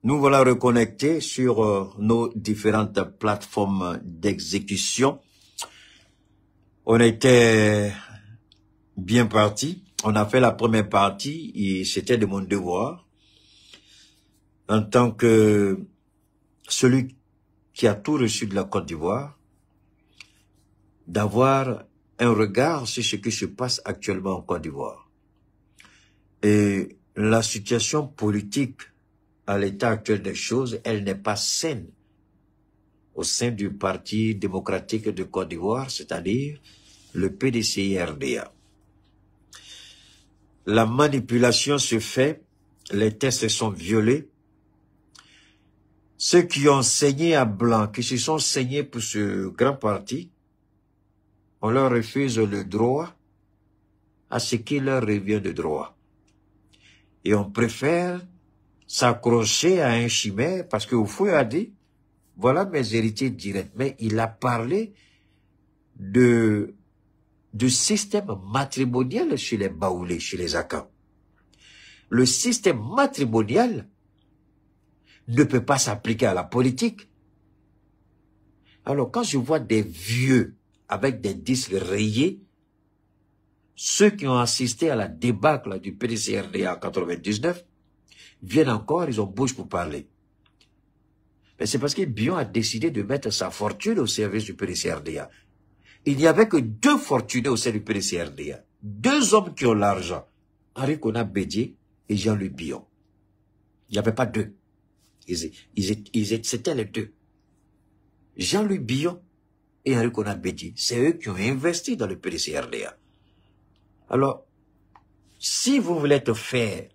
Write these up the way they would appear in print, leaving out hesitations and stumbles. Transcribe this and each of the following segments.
Nous voilà reconnectés sur nos différentes plateformes d'exécution. On était bien parti. On a fait la première partie et c'était de mon devoir en tant que celui qui a tout reçu de la Côte d'Ivoire, d'avoir un regard sur ce qui se passe actuellement en Côte d'Ivoire. Et la situation politique à l'état actuel des choses, elle n'est pas saine au sein du Parti démocratique de Côte d'Ivoire, c'est-à-dire le PDCI-RDA. La manipulation se fait, les tests sont violés. Ceux qui ont saigné à blanc, qui se sont saignés pour ce grand parti, on leur refuse le droit à ce qui leur revient de droit. Et on préfère s'accrocher à un chimère parce que Oufoué a dit, voilà mes héritiers directs. Mais il a parlé de système matrimonial chez les Baoulés, chez les Akans. Le système matrimonial ne peut pas s'appliquer à la politique. Alors quand je vois des vieux avec des disques rayés, ceux qui ont assisté à la débâcle du PDCRDA en 99, viennent encore, ils ont bouche pour parler. Mais c'est parce que Bion a décidé de mettre sa fortune au service du PDCRDA. Il n'y avait que deux fortunés au sein du PDCRDA. Deux hommes qui ont l'argent. Henri Konan Bédié et Jean-Louis Bion. Il n'y avait pas deux. C'était les deux. Jean-Louis Bion et Henri Konan Bédié. C'est eux qui ont investi dans le PDCRDA. Alors, si vous voulez être faire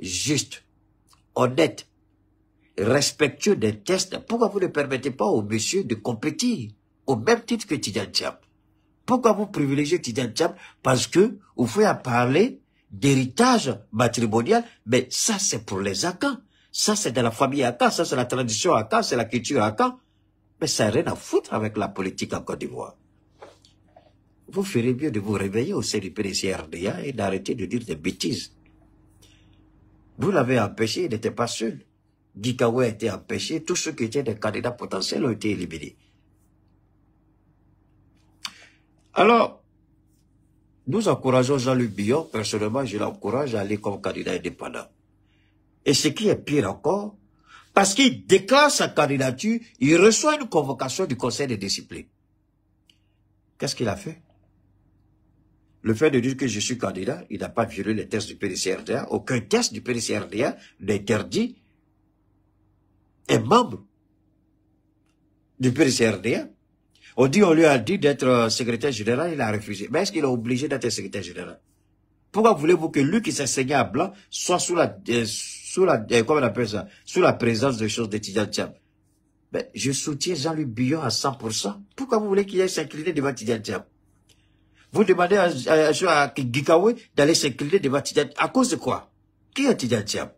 juste, honnête, respectueux des tests, pourquoi vous ne permettez pas au monsieur de compétir au même titre que Tidjane Thiam? Pourquoi vous privilégiez Tidjane Thiam? Parce que vous faites parler d'héritage matrimonial, mais ça c'est pour les Akans, ça c'est de la famille Akan, ça c'est la tradition Akan, c'est la culture Akan, mais ça n'a rien à foutre avec la politique en Côte d'Ivoire. Vous ferez mieux de vous réveiller au sein du PDCRDA et d'arrêter de dire des bêtises. Vous l'avez empêché, il n'était pas seul. Guy Kawe a été empêché, tous ceux qui étaient des candidats potentiels ont été éliminés. Alors, nous encourageons Jean-Luc Bion, personnellement je l'encourage à aller comme candidat indépendant. Et ce qui est pire encore, parce qu'il déclare sa candidature, il reçoit une convocation du conseil de discipline. Qu'est-ce qu'il a fait? Le fait de dire que je suis candidat, il n'a pas violé les tests du PDCRDA. Aucun test du PDCRDA n'interdit un membre du PDCRDA. On lui a dit d'être secrétaire général, il a refusé. Mais est-ce qu'il est obligé d'être secrétaire général? Pourquoi voulez-vous que lui qui s'est saigné à blanc soit comment on appelle ça, sous la présence de choses de Tidjane Thiam? Ben, je soutiens Jean-Luc Bion à 100%. Pourquoi vous voulez qu'il aille s'incliner devant Tidjane Thiam? Vous demandez à Guy Kawe d'aller s'incliner devant Tidjane Thiam. À cause de quoi? Qui est Tidjane Thiam?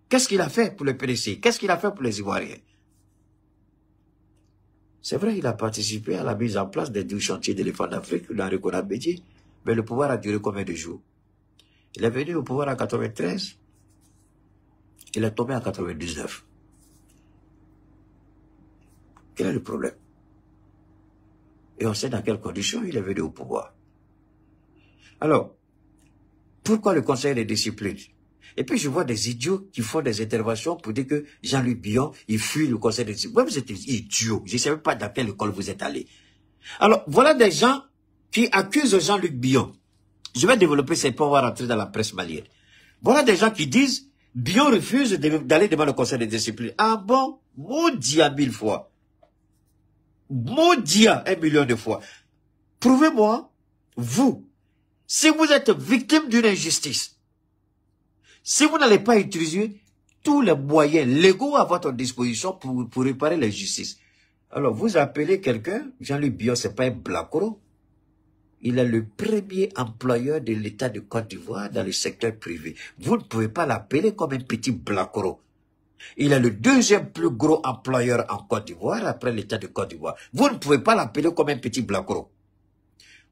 Qu'est-ce qu'il a fait pour le PDC? Qu'est-ce qu'il a fait pour les Ivoiriens? C'est vrai, il a participé à la mise en place des 12 chantiers d'éléphants d'Afrique dans le Konan Bédié, mais le pouvoir a duré combien de jours? Il est venu au pouvoir en 93, il est tombé en 99. Quel est le problème? Et on sait dans quelles conditions il est venu au pouvoir. Alors, pourquoi le conseil de discipline? Et puis je vois des idiots qui font des interventions pour dire que Jean-Luc Bion, il fuit le conseil de discipline. Ouais, vous êtes idiots. Je ne sais même pas dans quelle école vous êtes allé. Alors, voilà des gens qui accusent Jean-Luc Bion. Je vais développer ces points, on va rentrer dans la presse malienne. Voilà des gens qui disent, Bion refuse d'aller devant le conseil de discipline. Ah bon? Maudit à 1000 fois. Maudit à 1 million de fois. Prouvez-moi, vous, si vous êtes victime d'une injustice, si vous n'allez pas utiliser tous les moyens légaux à votre disposition pour réparer l'injustice, alors vous appelez quelqu'un, Jean-Luc Bion, c'est pas un blacoro. Il est le premier employeur de l'État de Côte d'Ivoire dans le secteur privé. Vous ne pouvez pas l'appeler comme un petit blacoro. Il est le deuxième plus gros employeur en Côte d'Ivoire après l'État de Côte d'Ivoire. Vous ne pouvez pas l'appeler comme un petit blacoro.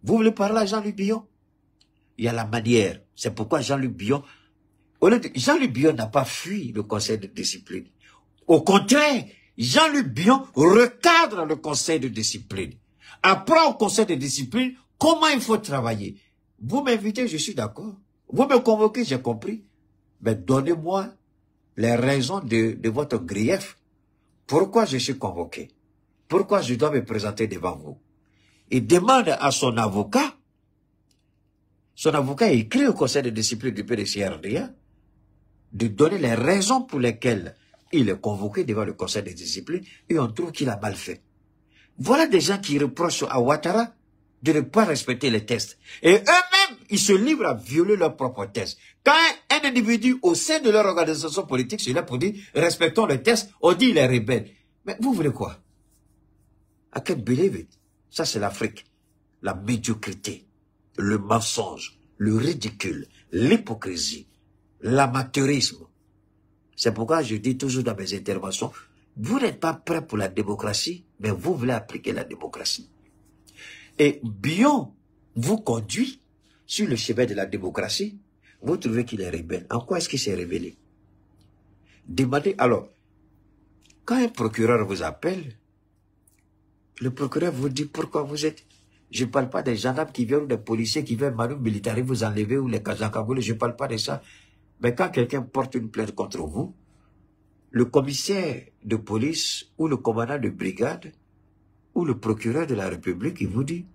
Vous voulez parler à Jean-Luc Bion? Il y a la manière. C'est pourquoi Jean-Luc Bion, Jean-Luc Bion n'a pas fui le conseil de discipline. Au contraire, Jean-Luc Bion recadre le conseil de discipline. Apprend au conseil de discipline comment il faut travailler. Vous m'invitez, je suis d'accord. Vous me convoquez, j'ai compris. Mais donnez-moi les raisons de votre grief. Pourquoi je suis convoqué? Pourquoi je dois me présenter devant vous? Il demande à son avocat écrit au conseil de discipline du PDCRDA de donner les raisons pour lesquelles il est convoqué devant le conseil de discipline et on trouve qu'il a mal fait. Voilà des gens qui reprochent à Ouattara de ne pas respecter les tests. Et eux-mêmes, ils se livrent à violer leurs propres tests. Quand un individu au sein de leur organisation politique se lève pour dire « respectons les tests », on dit « il est rebelle ». Mais vous voulez quoi? I can't believe it. Ça, c'est l'Afrique. La médiocrité, le mensonge, le ridicule, l'hypocrisie, l'amateurisme. C'est pourquoi je dis toujours dans mes interventions, vous n'êtes pas prêts pour la démocratie, mais vous voulez appliquer la démocratie. Et Bion vous conduit sur le chemin de la démocratie, vous trouvez qu'il est rebelle. En quoi est-ce qu'il s'est révélé? Demandez, alors, quand un procureur vous appelle, le procureur vous dit pourquoi vous êtes... Je ne parle pas des gendarmes qui viennent ou des policiers qui viennent manu militaire vous enlever ou les Kazakagoules, je ne parle pas de ça. Mais quand quelqu'un porte une plainte contre vous, le commissaire de police ou le commandant de brigade ou le procureur de la République, il vous dit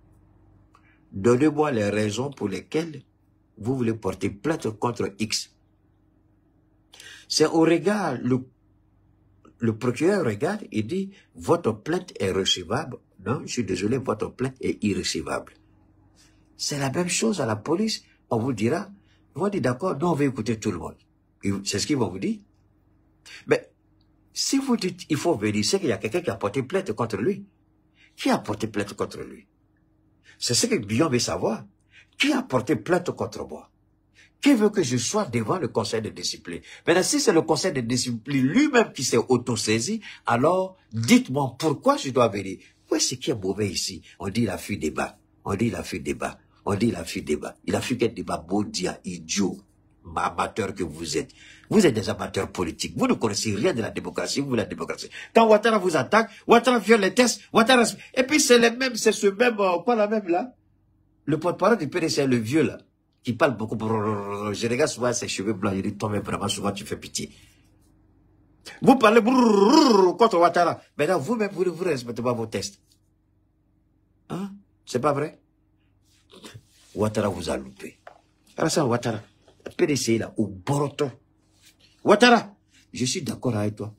« Donnez-moi les raisons pour lesquelles vous voulez porter plainte contre X. » C'est au regard, le procureur regarde et dit « Votre plainte est recevable. » Non, je suis désolé, votre plainte est irrecevable. C'est la même chose à la police. On vous dira, on dit d'accord, nous on va écouter tout le monde. C'est ce qu'ils vont vous dire. Mais si vous dites il faut venir, c'est qu'il y a quelqu'un qui a porté plainte contre lui. Qui a porté plainte contre lui? C'est ce que Bion veut savoir. Qui a porté plainte contre moi? Qui veut que je sois devant le conseil de discipline? Maintenant, si c'est le conseil de discipline lui-même qui s'est auto-saisi, alors dites-moi pourquoi je dois venir. Où est-ce qui est mauvais ici? On dit il a fui débat. On dit il a fui débat. On dit il a fui débat. Il a fui quel débat? Baudia, idiot, amateur que vous êtes. Vous êtes des amateurs politiques. Vous ne connaissez rien de la démocratie. Vous, la démocratie. Quand Ouattara vous attaque, Ouattara viole les tests, Ouattara... Et puis c'est les mêmes, c'est ce même, quoi la même là? Le porte-parole du PDC, le vieux là, qui parle beaucoup. Je regarde souvent ses cheveux blancs. Il dit, toi, mais vraiment, souvent, tu fais pitié. Vous parlez contre Ouattara. Maintenant, vous-même, vous ne respectez pas vos tests. Hein? C'est pas vrai? Ouattara vous a loupé. Alassane Ouattara, le PDC là, au Boroto. Ouattara, je suis d'accord avec toi.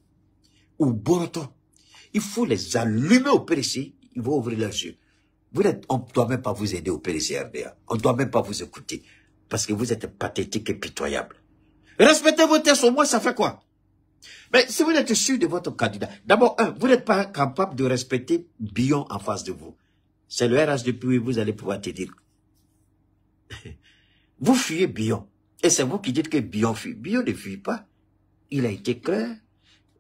Au Boroto. Il faut les allumer au PDC. Ils vont ouvrir leurs yeux. On ne doit même pas vous aider au PDC RDA. On ne doit même pas vous écouter. Parce que vous êtes pathétique et pitoyable. Respectez vos tests, au moins, ça fait quoi? Mais si vous êtes sûr de votre candidat, d'abord, vous n'êtes pas capable de respecter Bion en face de vous. C'est le RH depuis où vous allez pouvoir te dire. Vous fuyez Bion. Et c'est vous qui dites que Bion fuit. Bion ne fuit pas. Il a été clair.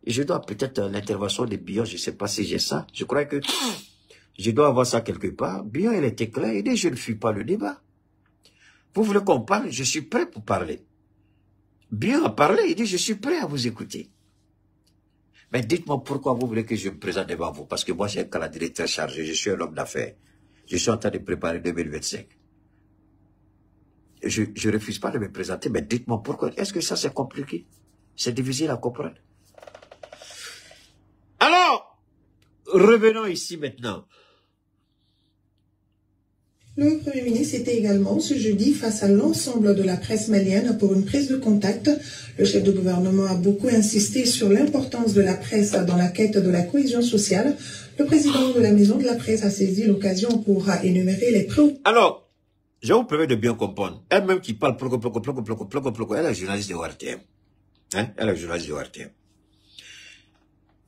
Je dois peut-être l'intervention de Bion, je ne sais pas si j'ai ça. Je crois que je dois avoir ça quelque part. Bion, il a été clair. Il dit, je ne fuis pas le débat. Vous voulez qu'on parle? Je suis prêt pour parler. Bion a parlé. Il dit, je suis prêt à vous écouter. Mais dites-moi pourquoi vous voulez que je me présente devant vous. Parce que moi, j'ai un calendrier très chargé. Je suis un homme d'affaires. Je suis en train de préparer 2025. Je ne refuse pas de me présenter, mais dites-moi pourquoi. Est-ce que ça, c'est compliqué? C'est difficile à comprendre. Alors, revenons ici maintenant. Le Premier ministre était également ce jeudi face à l'ensemble de la presse malienne pour une prise de contact. Le chef de gouvernement a beaucoup insisté sur l'importance de la presse dans la quête de la cohésion sociale. Le président de la Maison de la Presse a saisi l'occasion pour énumérer les préoccupations. Alors, je vous permets de bien comprendre. Elle-même qui parle elle est journaliste de ORTM. Hein? Elle est journaliste de ORTM.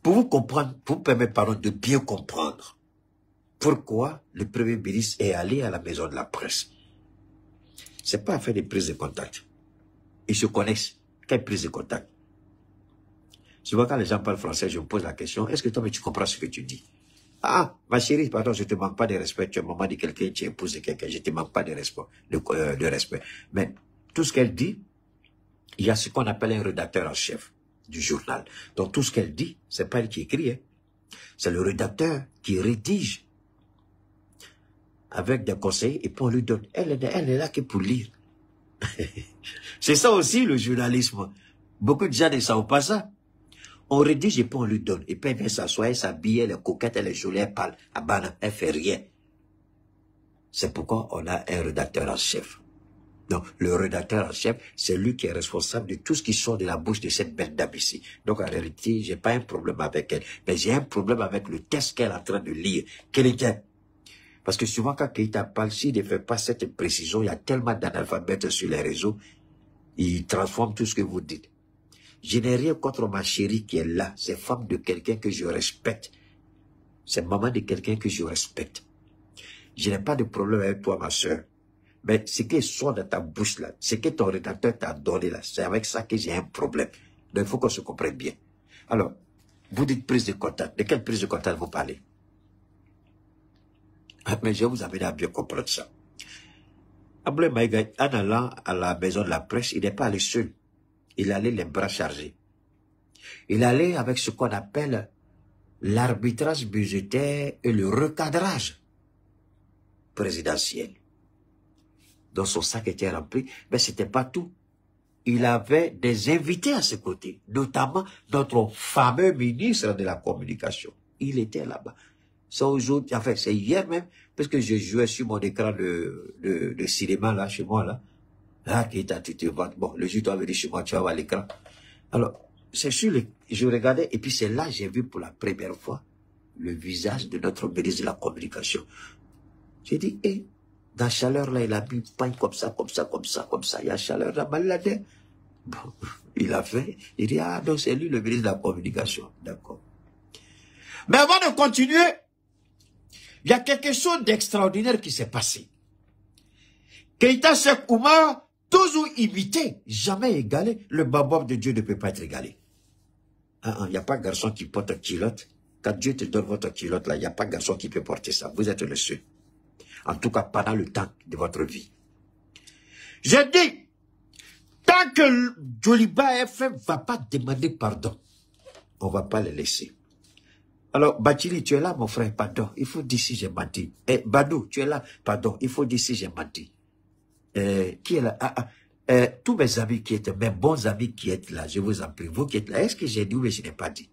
Pour vous comprendre, pour vous permettre, pardon, de bien comprendre pourquoi le Premier ministre est allé à la Maison de la Presse. C'est pas à faire des prises de contact. Ils se connaissent. Quelle prise de contact? Souvent, quand les gens parlent français, je me pose la question, est-ce que toi, tu comprends ce que tu dis? Ah, ma chérie, pardon, je te manque pas de respect. Tu es maman de quelqu'un, tu es épouse de quelqu'un. Je te manque pas de respect, de respect. Mais tout ce qu'elle dit, il y a ce qu'on appelle un rédacteur en chef du journal. Donc tout ce qu'elle dit, c'est pas elle qui écrit, hein. C'est le rédacteur qui rédige avec des conseils et puis on lui donne. Elle est là que pour lire. C'est ça aussi le journalisme. Beaucoup de gens ne savent pas ça. On rédige et puis on lui donne. Et puis elle vient s'asseoir, elle s'habille, elle est coquette, elle est jolie, elle parle. Elle fait rien. C'est pourquoi on a un rédacteur en chef. Donc, le rédacteur en chef, c'est lui qui est responsable de tout ce qui sort de la bouche de cette belle dame ici. Donc, en réalité, j'ai pas un problème avec elle. Mais j'ai un problème avec le texte qu'elle est en train de lire. Quel était? Parce que souvent, quand Keïta parle, s'il ne fait pas cette précision, il y a tellement d'analphabètes sur les réseaux, il transforme tout ce que vous dites. Je n'ai rien contre ma chérie qui est là. C'est femme de quelqu'un que je respecte. C'est maman de quelqu'un que je respecte. Je n'ai pas de problème avec toi, ma soeur. Mais ce qui sort de ta bouche là, ce que ton rédacteur t'a donné là, c'est avec ça que j'ai un problème. Donc il faut qu'on se comprenne bien. Alors, vous dites prise de contact. De quelle prise de contact vous parlez? Mais je vais vous amener à bien comprendre ça. Abdoulaye Maïga, en allant à la maison de la presse, il n'est pas allé seul. Il allait les bras chargés. Il allait avec ce qu'on appelle l'arbitrage budgétaire et le recadrage présidentiel. Donc son sac était rempli, mais ce n'était pas tout. Il avait des invités à ses côtés, notamment notre fameux ministre de la Communication. Il était là-bas. C'est aujourd'hui, enfin c'est hier même, parce que je jouais sur mon écran de cinéma là, chez moi là. Là, qui t'a tu te vois. Bon, le jour doit venir chez moi, tu vas voir l'écran. Alors, c'est sûr, je regardais, et puis c'est là j'ai vu pour la première fois le visage de notre ministre de la Communication. J'ai dit, dans la chaleur, là, il a mis pain comme ça, comme ça, comme ça, comme ça. Il y a chaleur dans Maladin. Bon, il a fait. Il dit, ah, donc c'est lui le ministre de la Communication. D'accord. Mais avant de continuer, il y a quelque chose d'extraordinaire qui s'est passé. Keïta Seck Oumar, toujours imité, jamais égalé. Le baobab de Dieu ne peut pas être égalé. Il n'y a pas de garçon qui porte un culotte. Quand Dieu te donne votre culotte, là, il n'y a pas de garçon qui peut porter ça. Vous êtes le seul. En tout cas, pendant le temps de votre vie. Je dis, tant que Djoliba FM ne va pas demander pardon, on ne va pas le laisser. Alors, Bachili, tu es là, mon frère, pardon. Il faut dire si j'ai menti. Badou, tu es là, pardon. Il faut dire si j'ai menti. Qui est là? Tous mes amis qui étaient, mes bons amis qui êtes là, je vous en prie, vous qui êtes là, est-ce que j'ai dit ou je n'ai pas dit?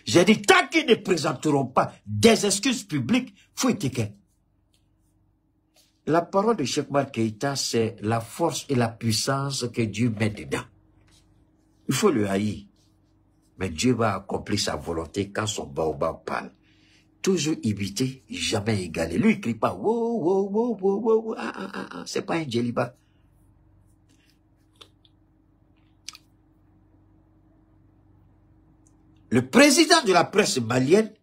J'ai dit, tant qu'ils ne présenteront pas des excuses publiques, faut étiqueter. La parole de Cheikh Oumar Keïta, c'est la force et la puissance que Dieu met dedans. Il faut le haïr. Mais Dieu va accomplir sa volonté quand son baobab parle. Toujours imité, jamais égalé. Lui, il ne crie pas, wow, wow, wow, wow, wow, c'est pas un Djeliba. Le président de la presse malienne,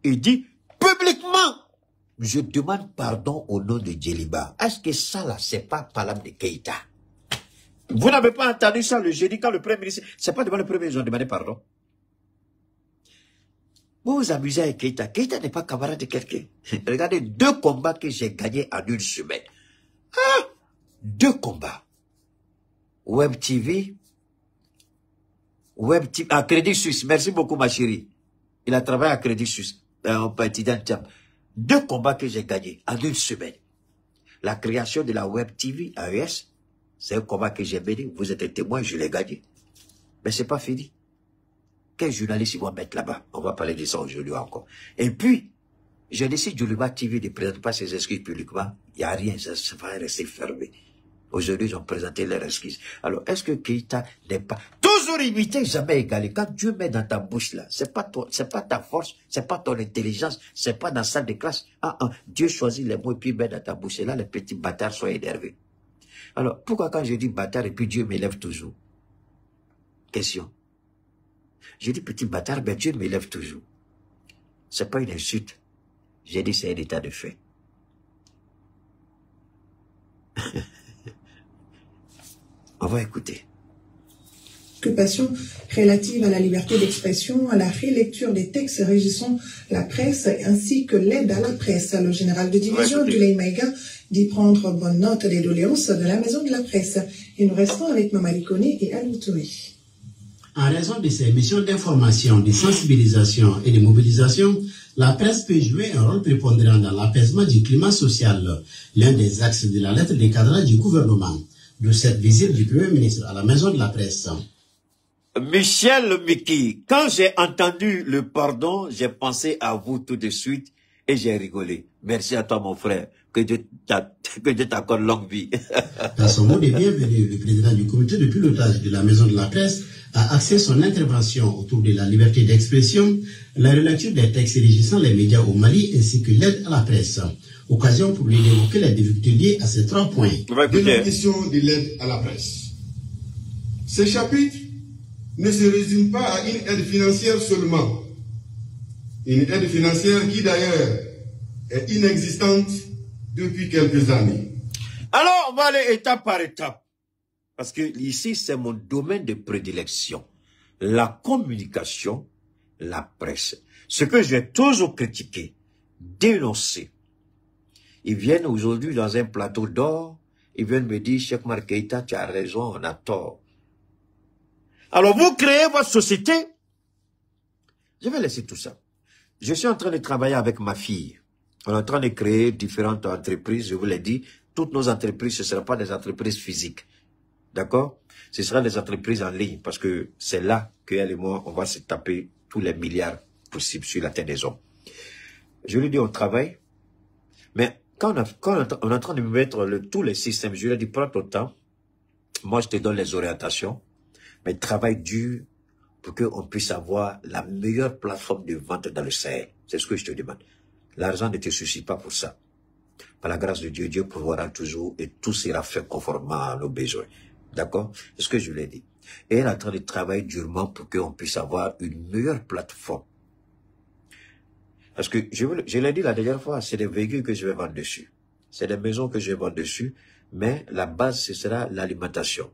il dit publiquement, je demande pardon au nom de Djeliba. Est-ce que ça là, c'est pas parole de Keïta? Vous n'avez pas entendu ça le jeudi quand le Premier ministre, c'est pas devant le Premier ministre, ils ont demandé pardon. Vous vous amusez avec Keïta. Keïta n'est pas camarade de quelqu'un. Regardez 2 combats que j'ai gagnés en 1 semaine. 2 combats. Web TV, à Crédit Suisse. Merci beaucoup ma chérie. Il a travaillé à Crédit Suisse. Au petit Tiam. 2 combats que j'ai gagnés en 1 semaine. La création de la Web TV AES, c'est un combat que j'ai mené. Vous êtes témoin, je l'ai gagné. Mais c'est pas fini. Quel journaliste ils vont mettre là-bas? On va parler de ça aujourd'hui encore. Et puis, je décide Djoliba TV ne présente pas ses excuses publiquement. Il n'y a rien, ça va rester fermé. Aujourd'hui, ils ont présenté leurs excuses. Alors, est-ce que Keïta n'est pas toujours imité, jamais égalé? Quand Dieu met dans ta bouche là, c'est pas ta force, c'est pas ton intelligence, c'est pas dans salle de classe. Dieu choisit les mots et puis met dans ta bouche. Et là, les petits bâtards sont énervés. Alors, pourquoi quand je dis bâtard et puis Dieu m'élève toujours? Question. J'ai dit petit bâtard, mais Dieu m'élève toujours. C'est pas une insulte. J'ai dit c'est un état de fait. On va écouter. préoccupations relatives à la liberté d'expression, à la relecture des textes régissant la presse, ainsi que l'aide à la presse. Le général de division Abdoulaye Maïga dit prendre bonne note des doléances de la maison de la presse. Et nous restons avec Mamadi Koné et Alou Touré. En raison de ses missions d'information, de sensibilisation et de mobilisation, la presse peut jouer un rôle prépondérant dans l'apaisement du climat social, l'un des axes de la lettre de cadrage du gouvernement. De cette visite du Premier ministre à la maison de la presse. Michel Miki, quand j'ai entendu le pardon, j'ai pensé à vous tout de suite et j'ai rigolé. Merci à toi mon frère, que Dieu t'accorde longue vie. Dans son mot de bienvenue, le président du comité de pilotage de la maison de la presse a axé son intervention autour de la liberté d'expression, la relecture des textes régissant les médias au Mali ainsi que l'aide à la presse. Occasion pour lui d'évoquer les difficultés liées à ces 3 points. De la question de l'aide à la presse. Ce chapitre ne se résume pas à une aide financière seulement. Une aide financière qui d'ailleurs est inexistante depuis quelques années. Alors, on va aller étape par étape. Parce que ici, c'est mon domaine de prédilection. La communication, la presse. Ce que j'ai toujours critiqué, dénoncé. Ils viennent aujourd'hui dans un plateau d'or, ils viennent me dire, Cheikh Oumar Keïta, tu as raison, on a tort. Alors vous créez votre société. Je vais laisser tout ça. Je suis en train de travailler avec ma fille. On est en train de créer différentes entreprises, je vous l'ai dit. Toutes nos entreprises, ce ne seront pas des entreprises physiques. D'accord? Ce sera des entreprises en ligne, parce que c'est là qu'elle et moi, on va se taper tous les milliards possibles sur la terre des hommes. Je lui dis, on travaille, mais quand on est en train de mettre tous les systèmes, je lui ai dit, prends ton temps, moi je te donne les orientations, mais travaille dur pour qu'on puisse avoir la meilleure plateforme de vente dans le Sahel. C'est ce que je te demande. L'argent ne te suffit pas pour ça. Par la grâce de Dieu, Dieu pourvoira toujours et tout sera fait conformément à nos besoins. D'accord? C'est ce que je lui ai dit. Et elle est en train de travailler durement pour qu'on puisse avoir une meilleure plateforme. Parce que, je l'ai dit la dernière fois, c'est des véhicules que je vais vendre dessus. C'est des maisons que je vais vendre dessus, mais la base, ce sera l'alimentation.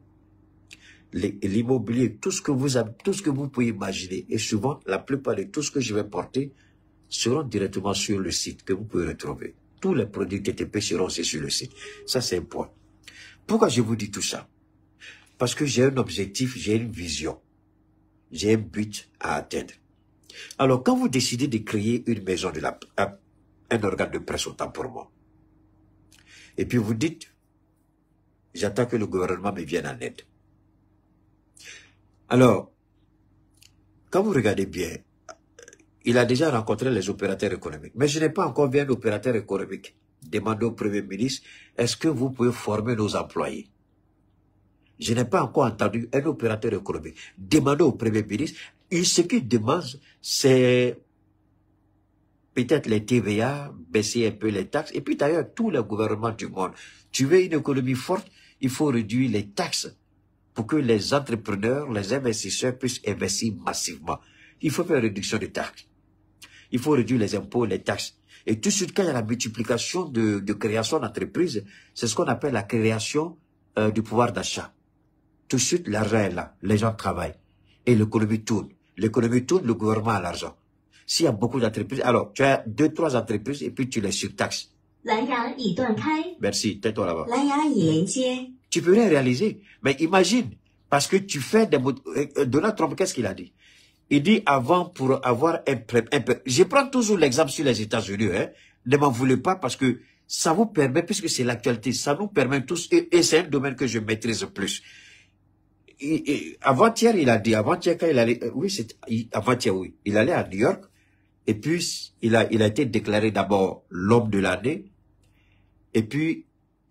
L'immobilier, tout ce que vous pouvez imaginer. Et souvent, la plupart de tout ce que je vais porter seront directement sur le site que vous pouvez retrouver. Tous les produits TTP seront aussi sur le site. Ça, c'est un point. Pourquoi je vous dis tout ça? Parce que j'ai un objectif, j'ai une vision. J'ai un but à atteindre. Alors, quand vous décidez de créer une maison un organe de presse autant pour moi, et puis vous dites, j'attends que le gouvernement me vienne en aide. Alors, quand vous regardez bien, il a déjà rencontré les opérateurs économiques. Mais je n'ai pas encore vu un opérateur économique demander au Premier ministre, est-ce que vous pouvez former nos employés? Je n'ai pas encore entendu un opérateur économique demander au Premier ministre. Et ce qu'il demande, c'est peut-être les TVA, baisser un peu les taxes. Et puis d'ailleurs, tous les gouvernements du monde, tu veux une économie forte, il faut réduire les taxes pour que les entrepreneurs, les investisseurs puissent investir massivement. Il faut faire une réduction des taxes. Il faut réduire les impôts, les taxes. Et tout de suite, quand il y a la multiplication de création d'entreprises, c'est ce qu'on appelle la création du pouvoir d'achat. Tout de suite, l'argent est là. Les gens travaillent. Et l'économie tourne. L'économie tourne, le gouvernement a l'argent. S'il y a beaucoup d'entreprises, alors tu as 2, 3 entreprises et puis tu les surtaxes. Merci, tais-toi là-bas. Tu peux rien réaliser. Mais imagine, parce que tu fais des... Donald Trump, qu'est-ce qu'il a dit? Il dit avant, pour avoir un je prends toujours l'exemple sur les États-Unis, hein. Ne m'en voulez pas parce que ça vous permet, puisque c'est l'actualité, ça nous permet tous, et c'est un domaine que je maîtrise plus. Avant-hier, il a dit, avant-hier, quand il allait, oui, c'est, avant-hier, oui, il allait à New York, et puis, il a été déclaré d'abord l'homme de l'année, et puis,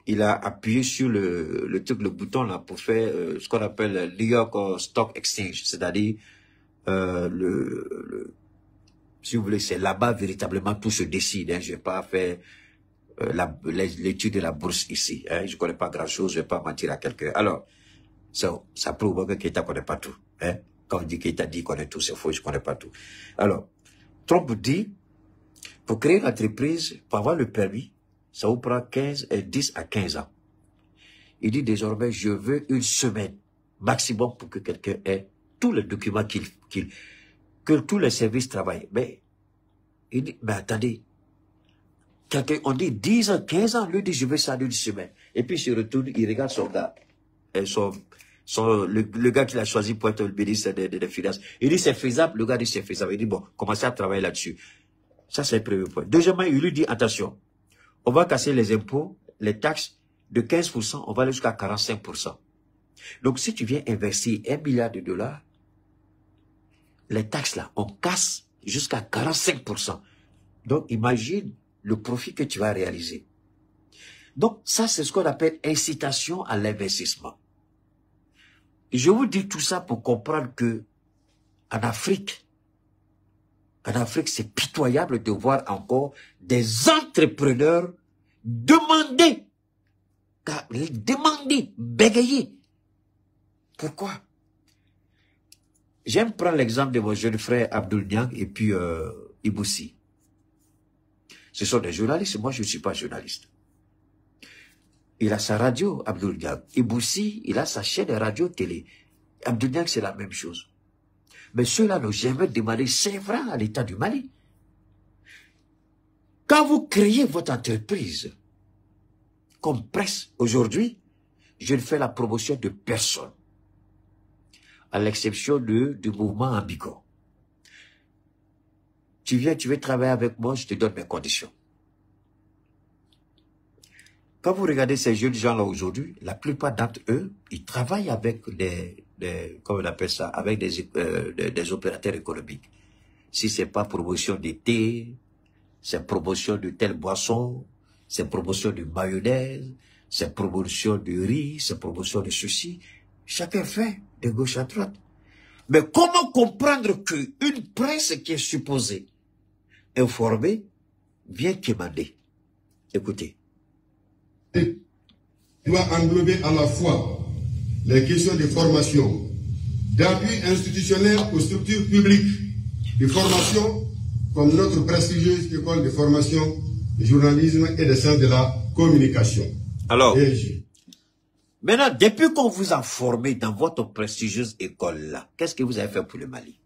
il a appuyé sur le truc, le bouton là, pour faire ce qu'on appelle le New York Stock Exchange, c'est-à-dire, si vous voulez, c'est là-bas véritablement tout se décide, hein. Je vais pas faire l'étude de la bourse ici, hein. Je connais pas grand-chose, je vais pas mentir à quelqu'un. Alors, ça prouve que Keïta connaît pas tout. Hein? Quand on dit Keïta dit connaît tout, c'est faux, je connais pas tout. Alors, Trump dit, pour créer une entreprise, pour avoir le permis, ça vous prend 10 à 15 ans. Il dit désormais, je veux une semaine maximum pour que quelqu'un ait tous les documents que tous les services travaillent. Mais il dit, mais attendez, quelqu'un, on dit 10 ans, 15 ans, lui dit, je veux ça d'une semaine. Et puis il se retourne, il regarde son gars, et le gars qu'il a choisi pour être le ministre des Finances. Il dit, c'est faisable, le gars dit, c'est faisable. Il dit, bon, commencez à travailler là-dessus. Ça, c'est le premier point. Deuxièmement, il lui dit, attention, on va casser les impôts, les taxes de 15%, on va aller jusqu'à 45%. Donc, si tu viens investir $1 milliard, les taxes là, on casse jusqu'à 45%. Donc, imagine le profit que tu vas réaliser. Donc, ça, c'est ce qu'on appelle incitation à l'investissement. Et je vous dis tout ça pour comprendre que en Afrique, c'est pitoyable de voir encore des entrepreneurs demander, bégayer. Pourquoi? J'aime prendre l'exemple de mon jeune frère Abdoul Niang et puis Iboussi. Ce sont des journalistes, moi je ne suis pas journaliste. Il a sa radio, Abdoul Niang. Iboussi, il a sa chaîne de radio-télé. Abdoul Niang, c'est la même chose. Mais ceux-là n'ont jamais demandé 5 francs à l'État du Mali. Quand vous créez votre entreprise, comme presse aujourd'hui, je ne fais la promotion de personne, à l'exception du mouvement Ambico. Tu viens, tu veux travailler avec moi, je te donne mes conditions. Quand vous regardez ces jeunes gens-là aujourd'hui, la plupart d'entre eux, ils travaillent avec comment on appelle ça, avec des opérateurs économiques. Si c'est pas promotion de thé, c'est promotion de telle boisson, c'est promotion de mayonnaise, c'est promotion de riz, c'est promotion de ceci. Chacun fait de gauche à droite. Mais comment comprendre qu'une presse qui est supposée informer vient quémander? Écoutez. Doit englober à la fois les questions de formation, d'appui institutionnel aux structures publiques, de formation comme notre prestigieuse école de formation de journalisme et des sciences de la communication. Alors, maintenant, depuis qu'on vous a formé dans votre prestigieuse école-là, qu'est-ce que vous avez fait pour le Mali?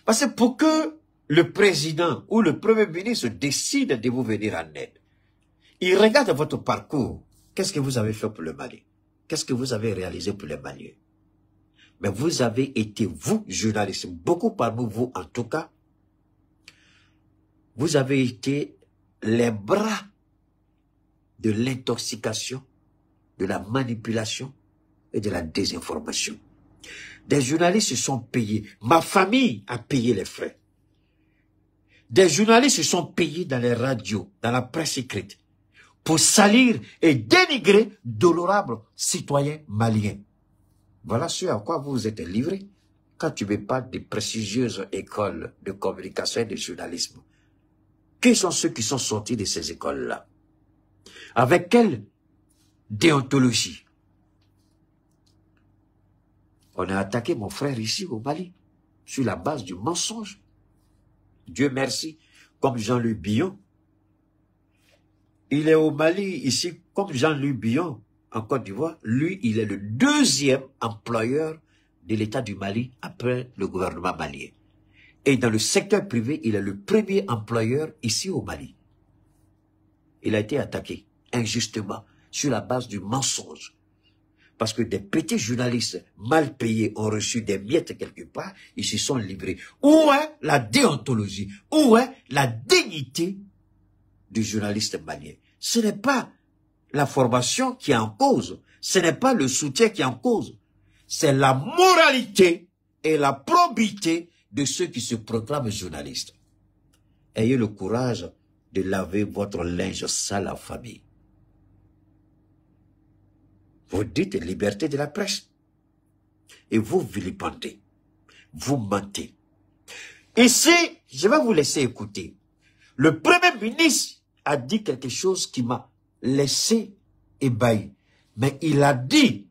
Parce que pour que le président ou le premier ministre décide de vous venir en aide, il regarde votre parcours. Qu'est-ce que vous avez fait pour le Mali? Qu'est-ce que vous avez réalisé pour les Maliens? Mais vous avez été, vous, journalistes, beaucoup parmi vous en tout cas, vous avez été les bras de l'intoxication, de la manipulation et de la désinformation. Des journalistes se sont payés. Ma famille a payé les frais. Des journalistes se sont payés dans les radios, dans la presse écrite, pour salir et dénigrer d'honorables citoyens maliens. Voilà ce à quoi vous vous êtes livrés quand tu me parles des prestigieuses écoles de communication et de journalisme. Qui sont ceux qui sont sortis de ces écoles-là? Avec quelle déontologie? On a attaqué mon frère ici au Mali, sur la base du mensonge. Dieu merci, comme Jean-Louis Billon. Il est au Mali ici, comme Jean-Louis Billon, en Côte d'Ivoire. Lui, il est le deuxième employeur de l'État du Mali après le gouvernement malien. Et dans le secteur privé, il est le premier employeur ici au Mali. Il a été attaqué injustement sur la base du mensonge. Parce que des petits journalistes mal payés ont reçu des miettes quelque part, ils se sont livrés. Où est la déontologie? Où est la dignité du journaliste malien? Ce n'est pas la formation qui est en cause, ce n'est pas le soutien qui est en cause, c'est la moralité et la probité de ceux qui se proclament journalistes. Ayez le courage de laver votre linge sale en famille. Vous dites liberté de la presse. Et vous vilipendez. Vous mentez. Ici, je vais vous laisser écouter. Le Premier ministre a dit quelque chose qui m'a laissé ébahi. Mais il a dit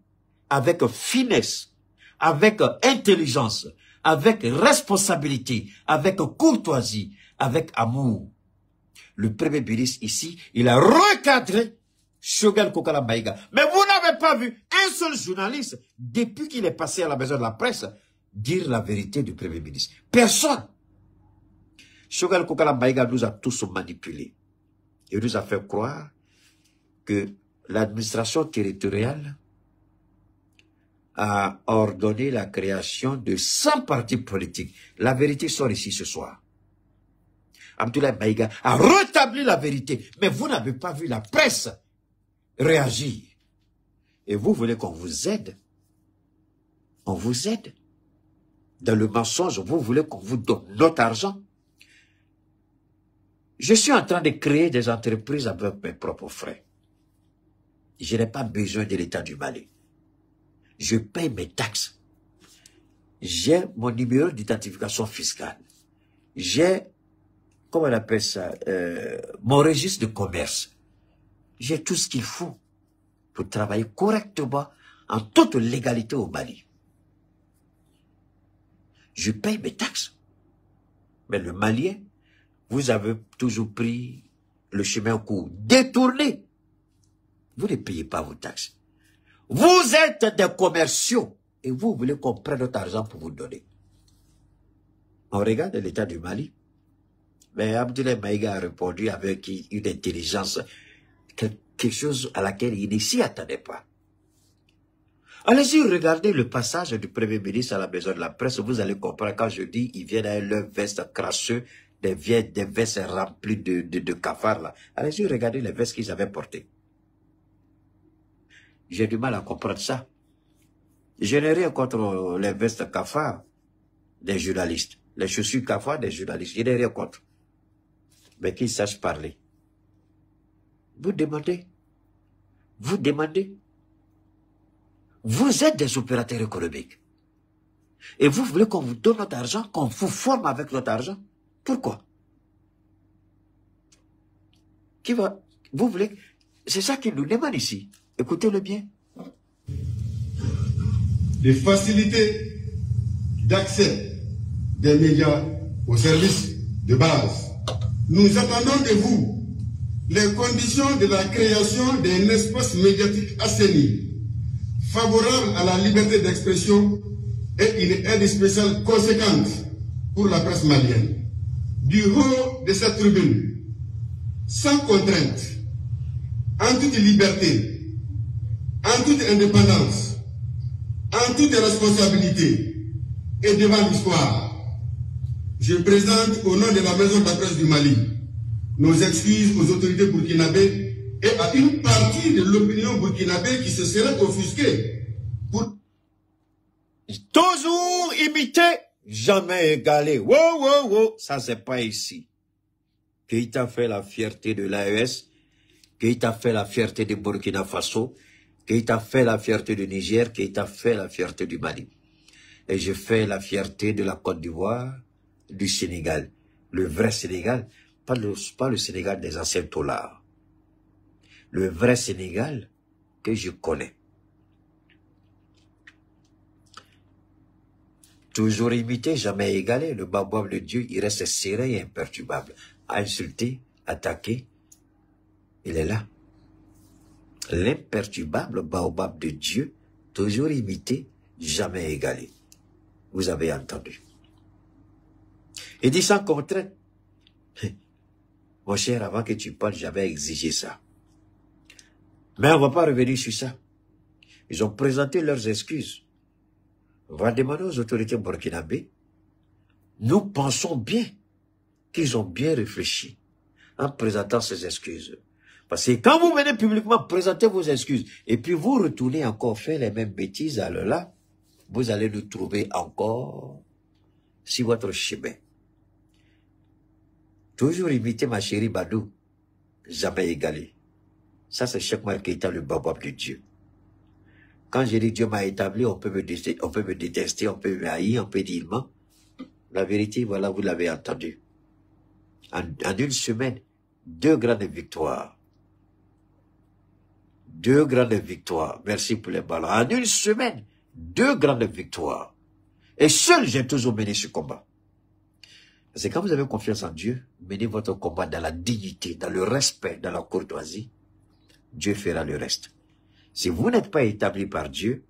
avec finesse, avec intelligence, avec responsabilité, avec courtoisie, avec amour. Le Premier ministre ici, il a recadré Choguel Kokala Maïga. Mais vous n'avez n'avez pas vu un seul journaliste, depuis qu'il est passé à la maison de la presse, dire la vérité du Premier ministre. Personne. Choguel Kokala Maïga nous a tous manipulés. Il nous a fait croire que l'administration territoriale a ordonné la création de 100 partis politiques. La vérité sort ici ce soir. Abdoulaye Maïga a rétabli la vérité. Mais vous n'avez pas vu la presse réagir. Et vous voulez qu'on vous aide. On vous aide. Dans le mensonge, vous voulez qu'on vous donne notre argent. Je suis en train de créer des entreprises avec mes propres frais. Je n'ai pas besoin de l'État du Mali. Je paye mes taxes. J'ai mon numéro d'identification fiscale. J'ai, comment on appelle ça, mon registre de commerce. J'ai tout ce qu'il faut pour travailler correctement, en toute légalité au Mali. Je paye mes taxes. Mais le Malien, vous avez toujours pris le chemin court, détourné. Vous ne payez pas vos taxes. Vous êtes des commerciaux et vous voulez qu'on prenne notre argent pour vous donner. On regarde l'état du Mali. Mais Abdoulaye Maïga a répondu avec une intelligence, quelque chose à laquelle il ne s'y attendait pas. Allez-y, regardez le passage du Premier ministre à la maison de la presse, vous allez comprendre quand je dis, ils viennent avec leur veste crasseux, des vestes remplies de cafards là. Allez-y, regardez les vestes qu'ils avaient portées. J'ai du mal à comprendre ça. Je n'ai rien contre les vestes cafards des journalistes, les chaussures cafards des journalistes, je n'ai rien contre. Mais qu'ils sachent parler. Vous demandez. Vous êtes des opérateurs économiques. Et vous voulez qu'on vous donne notre argent, qu'on vous forme avec notre argent. Pourquoi? Vous voulez? C'est ça qu'il nous demande ici. Écoutez-le bien. Les facilités d'accès des médias aux services de base. Nous attendons de vous les conditions de la création d'un espace médiatique assaini, favorable à la liberté d'expression et une aide spéciale conséquente pour la presse malienne. Du haut de cette tribune, sans contrainte, en toute liberté, en toute indépendance, en toute responsabilité et devant l'histoire, je présente au nom de la Maison de la Presse du Mali nos excuses aux autorités burkinabées et à une partie de l'opinion burkinabé qui se serait offusquée pour... Toujours imiter, jamais égaler. Wow, wow, wow. Ça, c'est pas ici. Keïta fait la fierté de l'AES, Keïta fait la fierté de Burkina Faso, Keïta fait la fierté du Niger, Keïta fait la fierté du Mali. Et je fais la fierté de la Côte d'Ivoire, du Sénégal. Le vrai Sénégal, pas le Sénégal des anciens tolards. Le vrai Sénégal que je connais. Toujours imité, jamais égalé. Le baobab de Dieu, il reste serein et imperturbable. À insulter, attaquer, il est là. L'imperturbable baobab de Dieu, toujours imité, jamais égalé. Vous avez entendu. Il dit sans contrainte. Mon cher, avant que tu parles, j'avais exigé ça. Mais on ne va pas revenir sur ça. Ils ont présenté leurs excuses. On va demander aux autorités burkinabées. Nous pensons bien qu'ils ont bien réfléchi en présentant ces excuses. Parce que quand vous venez publiquement présenter vos excuses, et puis vous retournez encore faire les mêmes bêtises, alors là, vous allez nous trouver encore sur votre chemin. Toujours imiter ma chérie Badou, jamais égalé. Ça, c'est Cheikh Oumar Keïta, le baobab de Dieu. Quand je dis Dieu m'a établi, on peut me détester, on peut me haïr, on peut dire non. La vérité, voilà, vous l'avez entendu. En une semaine, 2 grandes victoires. 2 grandes victoires. Merci pour les ballons. En une semaine, 2 grandes victoires. Et seul, j'ai toujours mené ce combat. Parce que quand vous avez confiance en Dieu, menez votre combat dans la dignité, dans le respect, dans la courtoisie, Dieu fera le reste. Si vous n'êtes pas établi par Dieu,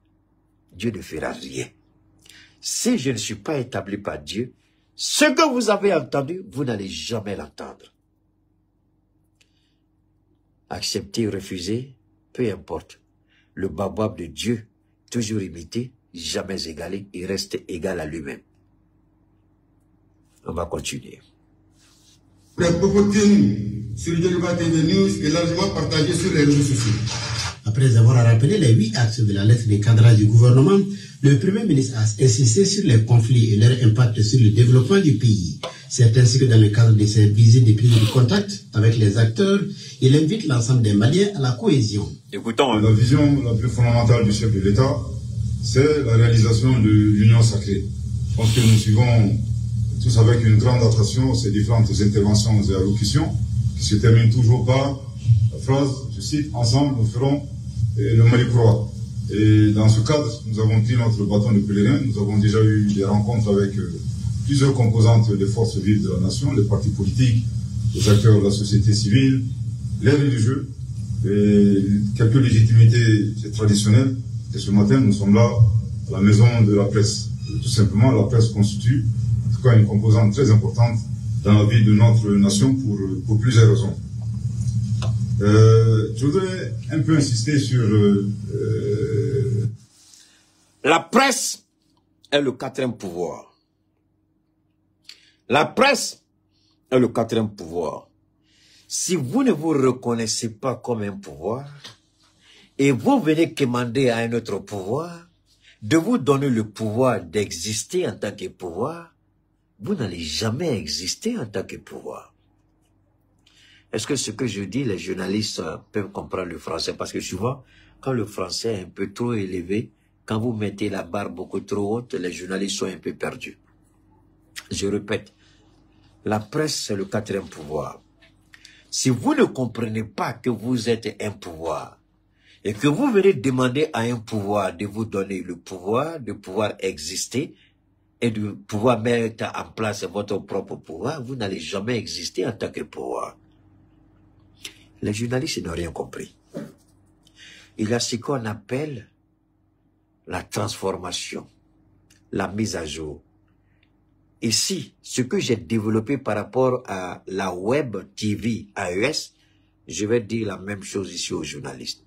Dieu ne fera rien. Si je ne suis pas établi par Dieu, ce que vous avez entendu, vous n'allez jamais l'entendre. Accepter ou refuser, peu importe. Le babab de Dieu, toujours imité, jamais égalé, il reste égal à lui-même. On va continuer. Les propos tenus sur le Yoruba TV News est largement partagé sur les réseaux sociaux. Après avoir rappelé les 8 axes de la lettre de cadrage du gouvernement, le Premier ministre a insisté sur les conflits et leur impact sur le développement du pays. C'est ainsi que dans le cadre de ses visites de prise de contact avec les acteurs, il invite l'ensemble des Maliens à la cohésion. Écoutons. La vision la plus fondamentale du chef de l'État, c'est la réalisation de l'union sacrée. Je pense que nous suivons tous avec une grande attention ces différentes interventions et allocutions qui se terminent toujours par la phrase, je cite, « Ensemble, nous ferons le Mali croît ». Et dans ce cadre, nous avons pris notre bâton de pèlerin, nous avons déjà eu des rencontres avec plusieurs composantes des forces vives de la nation, les partis politiques, les acteurs de la société civile, les religieux, et quelques légitimités traditionnelles. Et ce matin, nous sommes là à la maison de la presse. Et tout simplement, la presse constitue en tout cas une composante très importante dans la vie de notre nation pour plusieurs raisons. Je voudrais un peu insister sur... La presse est le quatrième pouvoir. La presse est le quatrième pouvoir. Si vous ne vous reconnaissez pas comme un pouvoir, et vous venez demander à un autre pouvoir de vous donner le pouvoir d'exister en tant que pouvoir, vous n'allez jamais exister en tant que pouvoir. Est-ce que ce que je dis, les journalistes peuvent comprendre le français? Parce que souvent, quand le français est un peu trop élevé, quand vous mettez la barre beaucoup trop haute, les journalistes sont un peu perdus. Je répète, la presse, c'est le quatrième pouvoir. Si vous ne comprenez pas que vous êtes un pouvoir, et que vous venez demander à un pouvoir de vous donner le pouvoir, de pouvoir exister, et de pouvoir mettre en place votre propre pouvoir, vous n'allez jamais exister en tant que pouvoir. Les journalistes n'ont rien compris. Il y a ce qu'on appelle la transformation, la mise à jour. Ici, ce que j'ai développé par rapport à la web TV AES, je vais dire la même chose ici aux journalistes.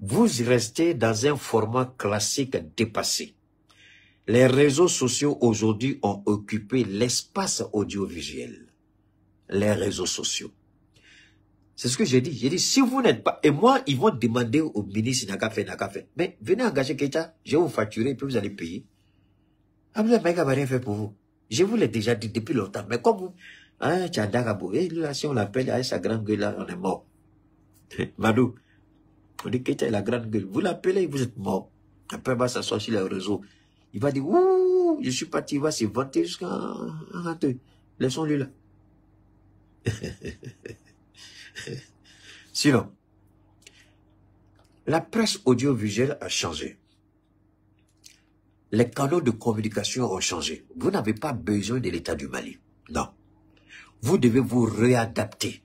Vous restez dans un format classique dépassé. Les réseaux sociaux aujourd'hui ont occupé l'espace audiovisuel. Les réseaux sociaux. C'est ce que j'ai dit. J'ai dit, si vous n'êtes pas... Et moi, ils vont demander au ministre n'a qu'à faire. Mais venez engager Keita, je vais vous facturer et puis vous allez payer. Abdoulaye Maïga va rien faire pour vous. Je vous l'ai déjà dit depuis longtemps. Mais comme vous... Ah, Tchadagabo, et là, si on l'appelle avec sa grande gueule, là, on est mort. Madou, on dit Keita, il a la grande gueule. Vous l'appelez, vous êtes mort. Après, il va s'asseoir sur le réseau. Il va dire, ouh, je suis parti, il va se vanter jusqu'à un renteux. Laissons-lui là. Sinon, la presse audiovisuelle a changé. Les canaux de communication ont changé. Vous n'avez pas besoin de l'État du Mali. Non. Vous devez vous réadapter,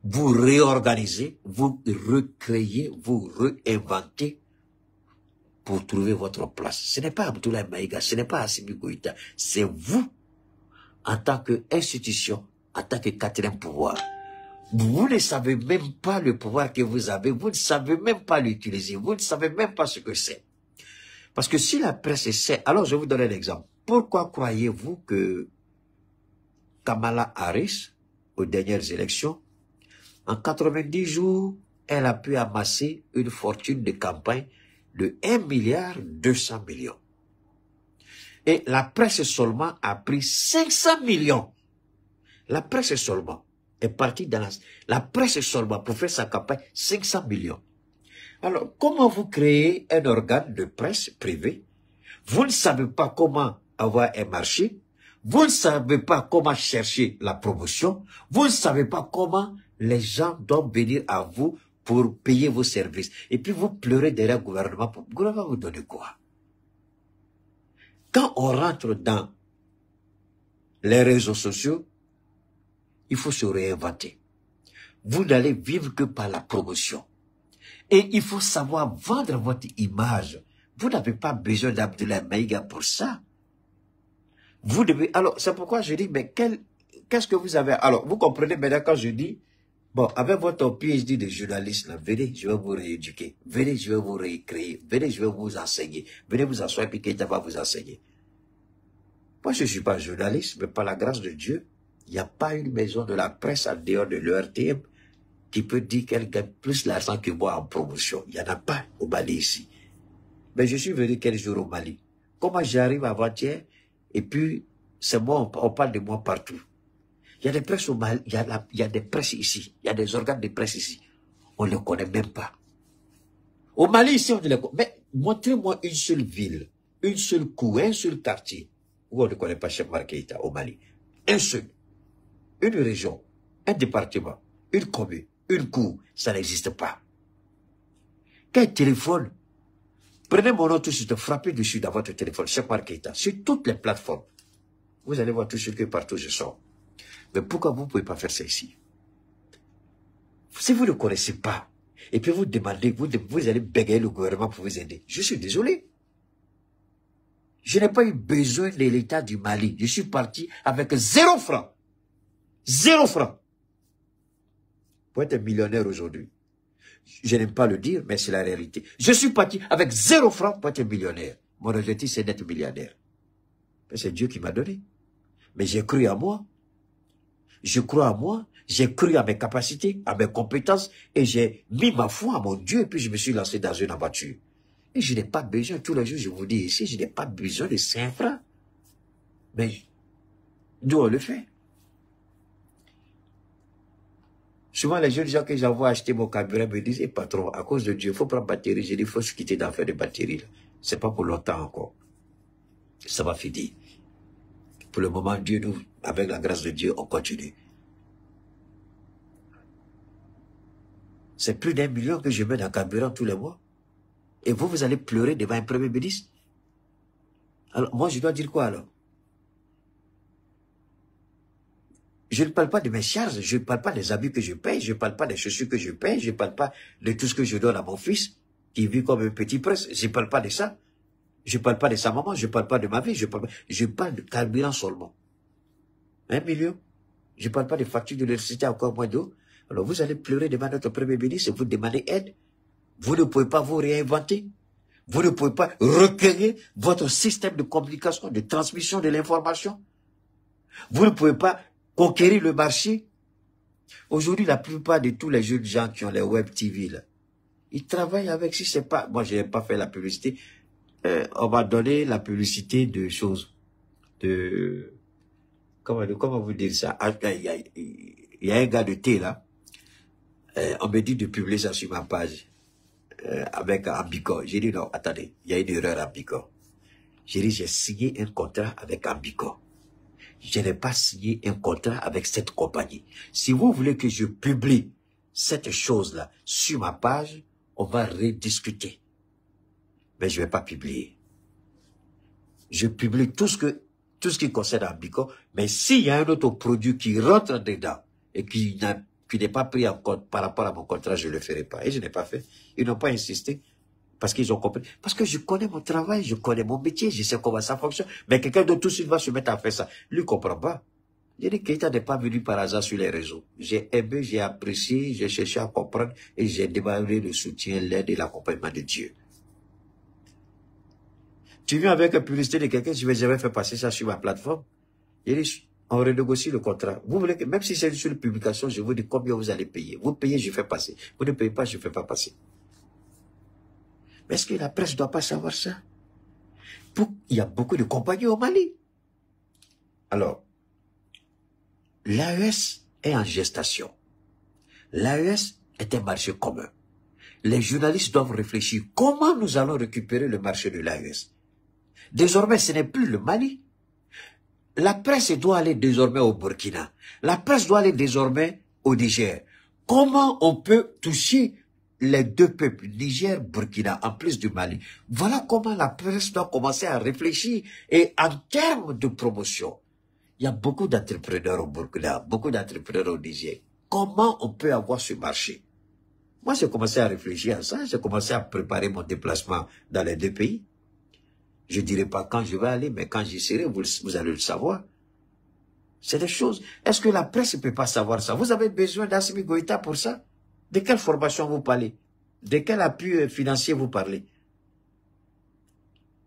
vous réorganiser, vous recréer, vous réinventer pour trouver votre place. Ce n'est pas Abdoulaye Maïga, ce n'est pas Assimi Goïta, c'est vous, en tant qu'institution, en tant que quatrième pouvoir. Vous ne savez même pas le pouvoir que vous avez, vous ne savez même pas l'utiliser, vous ne savez même pas ce que c'est. Parce que si la presse sait, alors je vais vous donner un exemple. Pourquoi croyez-vous que Kamala Harris, aux dernières élections, en 90 jours, elle a pu amasser une fortune de campagne de 1,2 milliard. Et la presse seulement a pris 500 millions. La presse seulement est partie dans la presse seulement pour faire sa campagne 500 millions. Alors, comment vous créez un organe de presse privé? Vous ne savez pas comment avoir un marché. Vous ne savez pas comment chercher la promotion. Vous ne savez pas comment les gens doivent venir à vous pour payer vos services. Et puis vous pleurez derrière le gouvernement. Le gouvernement va vous donner quoi? Quand on rentre dans les réseaux sociaux, il faut se réinventer. Vous n'allez vivre que par la promotion. Et il faut savoir vendre votre image. Vous n'avez pas besoin d'Abdoulaye Maïga pour ça. Vous devez... Alors, c'est pourquoi je dis, mais qu'est-ce que vous avez... Alors, vous comprenez maintenant quand je dis, bon, avec votre PhD de journaliste, là, venez, je vais vous rééduquer. Venez, je vais vous récréer. Venez, je vais vous enseigner. Venez vous asseoir, puis Keïta va vous enseigner. Moi, je ne suis pas journaliste, mais par la grâce de Dieu, il n'y a pas une maison de la presse en dehors de l'ERTM qui peut dire qu'elle gagne plus d'argent que moi en promotion. Il n'y en a pas au Mali ici. Mais je suis venu quel jour au Mali? Comment j'arrive avant-hier? Et puis, c'est moi, on parle de moi partout. Il y a des presses au Mali, il y a des presses ici, il y a des organes de presse ici. On ne les connaît même pas. Au Mali, ici, on ne les connaît. Mais montrez-moi une seule ville, une seule cour, un seul quartier où on ne connaît pas Cheikh Oumar Keïta au Mali. Un seul. Une région, un département, une commune, une cour, ça n'existe pas. Quel téléphone? Prenez mon nom tout de suite, frappez dessus dans votre téléphone, Cheikh Oumar Keïta, sur toutes les plateformes. Vous allez voir tout ce que partout je sors. Mais pourquoi vous ne pouvez pas faire ça ici? Si vous ne connaissez pas, et puis vous demandez, vous allez bégayer le gouvernement pour vous aider. Je suis désolé. Je n'ai pas eu besoin de l'État du Mali. Je suis parti avec 0 francs. 0 francs. Pour être millionnaire aujourd'hui. Je n'aime pas le dire, mais c'est la réalité. Je suis parti avec 0 francs pour être millionnaire. Mon objectif, c'est d'être millionnaire. C'est Dieu qui m'a donné. Mais j'ai cru à moi. Je crois à moi. J'ai cru à mes capacités, à mes compétences. Et j'ai mis ma foi à mon Dieu. Et puis je me suis lancé dans une aventure. Et je n'ai pas besoin, tous les jours, je vous dis ici, je n'ai pas besoin de 5 francs. Mais nous, on le fait. Souvent, les jeunes gens que j'envoie acheter mon carburant me disent, patron, à cause de Dieu, il faut prendre batterie. J'ai dit, il faut se quitter d'en faire de batterie. C'est pas pour longtemps encore. Ça va finir. Pour le moment, Dieu, nous, avec la grâce de Dieu, on continue. C'est plus d'1 million que je mets dans le carburant tous les mois. Et vous allez pleurer devant un premier ministre. Alors, moi, je dois dire quoi alors? Je ne parle pas de mes charges, je ne parle pas des habits que je paye, je ne parle pas des chaussures que je paye, je ne parle pas de tout ce que je donne à mon fils, qui vit comme un petit prince. Je ne parle pas de ça. Je ne parle pas de sa maman, je ne parle pas de ma vie, je parle de carburant seulement. 1 million. Je ne parle pas de facture d'électricité, encore moins d'eau. Alors vous allez pleurer devant notre premier ministre et vous demandez aide. Vous ne pouvez pas vous réinventer. Vous ne pouvez pas recueillir votre système de communication, de transmission de l'information. Vous ne pouvez pas conquérir le marché. Aujourd'hui, la plupart de tous les jeunes gens qui ont les web TV, là, ils travaillent avec, si c'est pas, moi je n'ai pas fait la publicité, on m'a donné la publicité de choses, de, comment vous dire ça, il y a un gars de thé là, on me dit de publier ça sur ma page, avec Ambico. J'ai dit non, attendez, il y a une erreur à Ambico. J'ai dit j'ai signé un contrat avec Ambico. Je n'ai pas signé un contrat avec cette compagnie. Si vous voulez que je publie cette chose-là sur ma page, on va rediscuter. Mais je ne vais pas publier. Je publie tout ce qui concerne Ambico, mais s'il y a un autre produit qui rentre dedans et qui n'est pas pris en compte par rapport à mon contrat, je ne le ferai pas. Et je n'ai pas fait. Ils n'ont pas insisté. Parce qu'ils ont compris. Parce que je connais mon travail, je connais mon métier, je sais comment ça fonctionne. Mais quelqu'un d'autre tout de suite va se mettre à faire ça. Lui ne comprend pas. J'ai dit Keïta n'est pas venu par hasard sur les réseaux. J'ai aimé, j'ai apprécié, j'ai cherché à comprendre et j'ai demandé le soutien, l'aide et l'accompagnement de Dieu. Tu viens avec une publicité de quelqu'un, je vais jamais faire passer ça sur ma plateforme. J'ai dit, on renégocie le contrat. Vous voulez que, même si c'est sur une publication, je vous dis combien vous allez payer. Vous payez, je fais passer. Vous ne payez pas, je ne fais pas passer. Mais est-ce que la presse ne doit pas savoir ça? Il y a beaucoup de compagnies au Mali. Alors, l'AES est en gestation. L'AES est un marché commun. Les journalistes doivent réfléchir comment nous allons récupérer le marché de l'AES. Désormais, ce n'est plus le Mali. La presse doit aller désormais au Burkina. La presse doit aller désormais au Niger. Comment on peut toucher les deux peuples, Niger, Burkina, en plus du Mali? Voilà comment la presse doit commencer à réfléchir. Et en termes de promotion, il y a beaucoup d'entrepreneurs au Burkina, beaucoup d'entrepreneurs au Niger. Comment on peut avoir ce marché? Moi, j'ai commencé à réfléchir à ça. J'ai commencé à préparer mon déplacement dans les deux pays. Je ne dirai pas quand je vais aller, mais quand j'y serai, vous allez le savoir. C'est des choses. Est-ce que la presse ne peut pas savoir ça? Vous avez besoin d'Assimi Goïta pour ça? De quelle formation vous parlez? De quel appui financier vous parlez?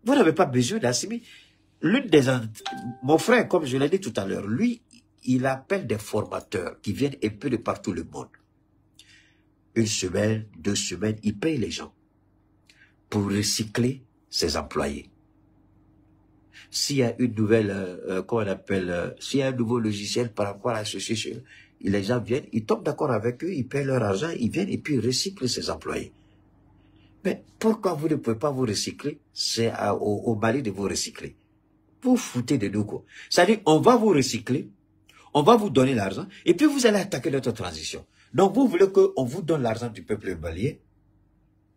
Vous n'avez pas besoin d'Assimi. Mon frère, comme je l'ai dit tout à l'heure, lui, il appelle des formateurs qui viennent un peu de partout le monde. 1 semaine, 2 semaines, il paye les gens pour recycler ses employés. S'il y a une nouvelle, comment on appelle, s'il y a un nouveau logiciel par rapport à ceci, les gens viennent, ils tombent d'accord avec eux, ils payent leur argent, ils viennent et puis ils recyclent ses employés. Mais pourquoi vous ne pouvez pas vous recycler? C'est au Mali de vous recycler. Vous foutez de nous, quoi. C'est-à-dire, on va vous recycler, on va vous donner l'argent, et puis vous allez attaquer notre transition. Donc, vous voulez qu'on vous donne l'argent du peuple malien.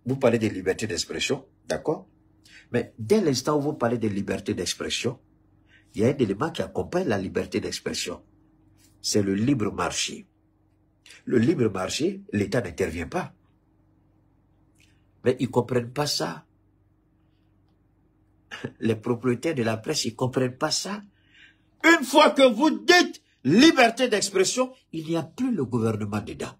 Vous parlez de liberté d'expression, d'accord? Mais dès l'instant où vous parlez de liberté d'expression, il y a un élément qui accompagne la liberté d'expression. C'est le libre marché. Le libre marché, l'État n'intervient pas. Mais ils ne comprennent pas ça. Les propriétaires de la presse, ils ne comprennent pas ça. Une fois que vous dites liberté d'expression, il n'y a plus le gouvernement dedans.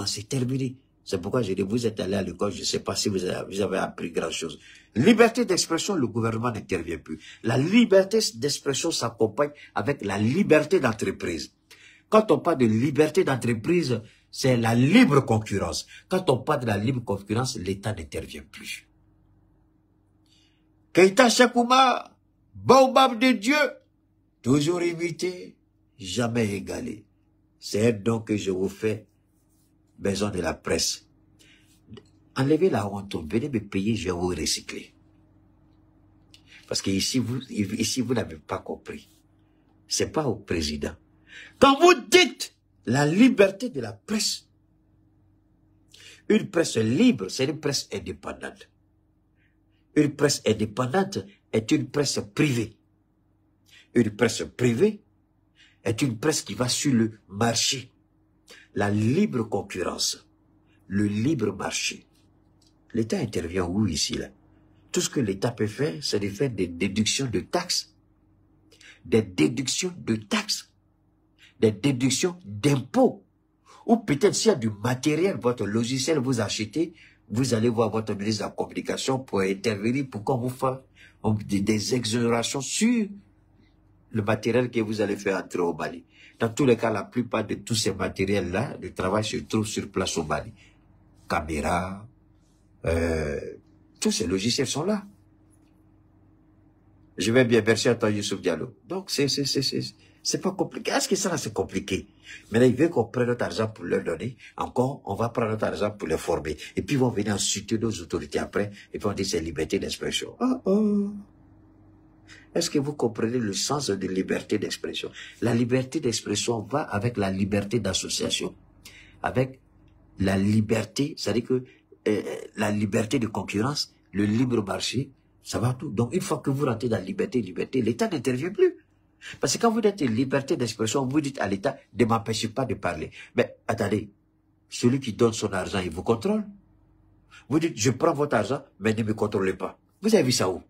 C'est terminé. C'est pourquoi je dis, vous êtes allé à l'école, je ne sais pas si vous avez appris grand-chose. Liberté d'expression, le gouvernement n'intervient plus. La liberté d'expression s'accompagne avec la liberté d'entreprise. Quand on parle de liberté d'entreprise, c'est la libre concurrence. Quand on parle de la libre concurrence, l'État n'intervient plus. Keïta Cheikh-Oumar, baobab de Dieu, toujours imité, jamais égalé. C'est un don que je vous fais, maison de la presse. Enlevez la honte, venez me payer, je vais vous recycler. Parce que ici, vous n'avez pas compris. C'est pas au président. Quand vous dites la liberté de la presse, une presse libre, c'est une presse indépendante. Une presse indépendante est une presse privée. Une presse privée est une presse qui va sur le marché. La libre concurrence, le libre marché. L'État intervient où ici, là? Tout ce que l'État peut faire, c'est de faire des déductions de taxes. Des déductions de taxes. Des déductions d'impôts. Ou peut-être s'il y a du matériel, votre logiciel vous achetez, vous allez voir votre ministre de la Communication pour intervenir, pour qu'on vous fasse des exonérations sur le matériel que vous allez faire entrer au Mali. Dans tous les cas, la plupart de tous ces matériels-là, le travail se trouve sur place au Mali. Caméra, tous ces logiciels sont là. Je vais bien, merci à toi, Youssouf Diallo. Donc, c'est pas compliqué. Est-ce que ça, c'est compliqué? Maintenant, ils veulent qu'on prenne notre argent pour leur donner. Encore, on va prendre notre argent pour les former. Et puis, ils vont venir insulter nos autorités après. Et puis, on dit c'est liberté d'expression. Est-ce que vous comprenez le sens de liberté d'expression? La liberté d'expression va avec la liberté d'association. Avec la liberté, c'est-à-dire que la liberté de concurrence, le libre marché, ça va tout. Donc, une fois que vous rentrez dans la liberté, l'État n'intervient plus. Parce que quand vous êtes liberté d'expression, vous dites à l'État, ne m'empêchez pas de parler. Mais attendez, celui qui donne son argent, il vous contrôle. Vous dites, je prends votre argent, mais ne me contrôlez pas. Vous avez vu ça où?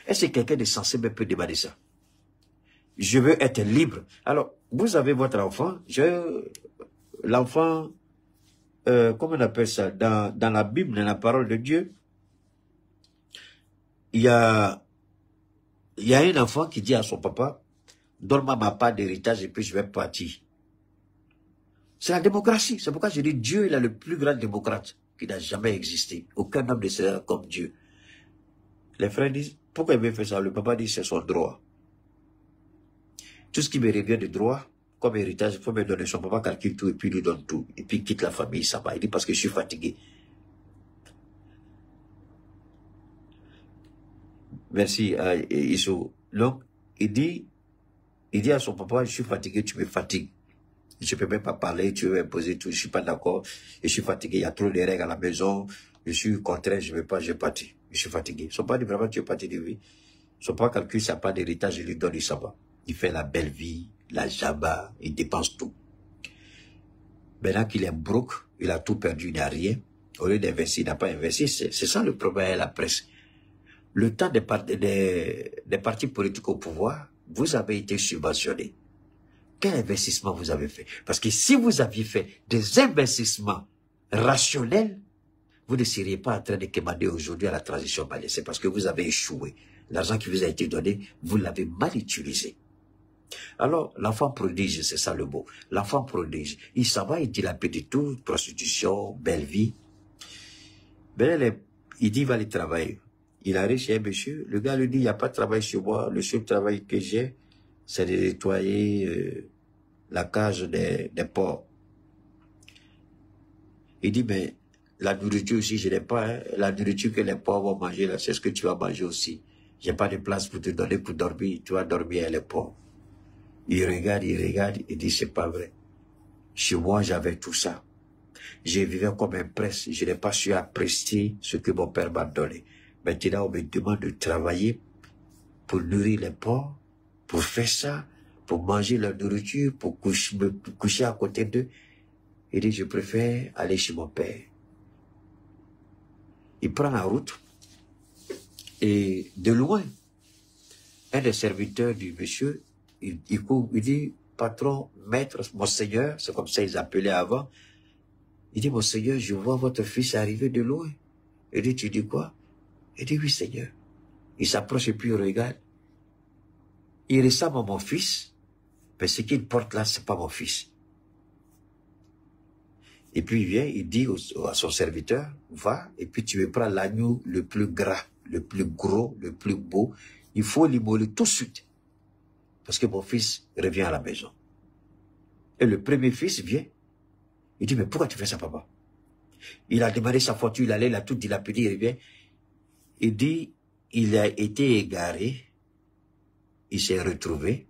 Est-ce que quelqu'un de sensé peut demander ça? Je veux être libre. Alors, vous avez votre enfant, l'enfant, comment on appelle ça? Dans la Bible, dans la parole de Dieu, il y a un enfant qui dit à son papa, donne-moi ma part d'héritage et puis je vais partir. C'est la démocratie. C'est pourquoi je dis Dieu, il est le plus grand démocrate qui n'a jamais existé. Aucun homme ne sera comme Dieu. Les frères disent, pourquoi il veut faire ça? Le papa dit, c'est son droit. Tout ce qui me revient de droit, comme héritage, il faut me donner. Son papa calcule tout et puis il lui donne tout. Et puis il quitte la famille, ça va. Il dit, parce que je suis fatigué. Merci à Issou. Donc, il dit à son papa, je suis fatigué, tu me fatigues. Je ne peux même pas parler, tu veux imposer tout, je ne suis pas d'accord. Je suis fatigué, il y a trop de règles à la maison. Je suis contraint, je ne veux pas, je parti. Je suis fatigué. Son papa dit vraiment, tu es parti de vie. Son papa calcule sa part d'héritage, il lui donne, il s'en va. Il fait la belle vie, la jamba, il dépense tout. Maintenant qu'il est broke, il a tout perdu, il n'a rien. Au lieu d'investir, il n'a pas investi. C'est ça le problème à la presse. Le temps des partis politiques au pouvoir, vous avez été subventionné. Quel investissement vous avez fait? Parce que si vous aviez fait des investissements rationnels, vous ne seriez pas en train de commander aujourd'hui à la transition malienne. C'est parce que vous avez échoué. L'argent qui vous a été donné, vous l'avez mal utilisé. Alors, l'enfant prodige, c'est ça le mot. L'enfant prodige, il s'en va, il dilapide tout, prostitution, belle vie. Ben, il dit, il va aller travailler. Il arrive chez un monsieur, le gars lui dit, il n'y a pas de travail chez moi, le seul travail que j'ai, c'est de nettoyer la cage des porcs. Il dit, mais la nourriture aussi, je n'ai pas. Hein. La nourriture que les porcs vont manger, là, c'est ce que tu vas manger aussi. J'ai pas de place pour te donner pour dormir. Tu vas dormir avec les porcs. Il regarde, il dit, c'est pas vrai. Chez moi, j'avais tout ça. Je vivais comme un prince. Je n'ai pas su apprécier ce que mon père m'a donné. Maintenant, on me demande de travailler pour nourrir les porcs, pour faire ça, pour manger leur nourriture, pour me coucher à côté d'eux. Il dit, je préfère aller chez mon père. Il prend la route et de loin, un des serviteurs du monsieur, il dit, patron, maître, monseigneur, c'est comme ça ils appelaient avant. Il dit, monseigneur, je vois votre fils arriver de loin. Il dit, tu dis quoi? Il dit, oui, Seigneur. Il s'approche et puis il regarde. Il ressemble à mon fils, mais ce qu'il porte là, c'est pas mon fils. Et puis il vient, il dit à son serviteur, va, et puis tu me prends l'agneau le plus gras, le plus gros, le plus beau. Il faut l'immoler tout de suite. Parce que mon fils revient à la maison. Et le premier fils vient. Il dit, mais pourquoi tu fais ça, papa? Il a demandé sa voiture, il allait, il a tout dilapidé, il revient. Il dit, il a été égaré, il s'est retrouvé,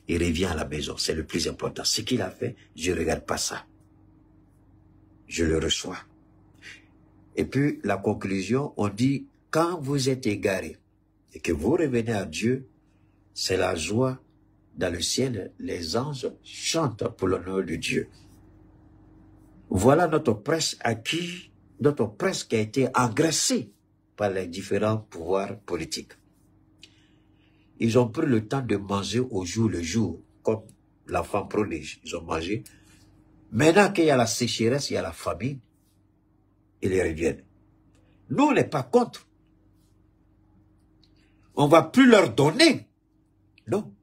il revient à la maison. C'est le plus important. Ce qu'il a fait, je ne regarde pas ça. Je le reçois. Et puis, la conclusion, on dit, quand vous êtes égaré et que vous revenez à Dieu, c'est la joie dans le ciel. Les anges chantent pour l'honneur de Dieu. Voilà notre presse qui a été engraissée par les différents pouvoirs politiques. Ils ont pris le temps de manger au jour le jour, comme l'enfant prodige. Ils ont mangé. Maintenant qu'il y a la sécheresse, il y a la famine, ils reviennent. Nous, on n'est pas contre. On ne va plus leur donner. Non.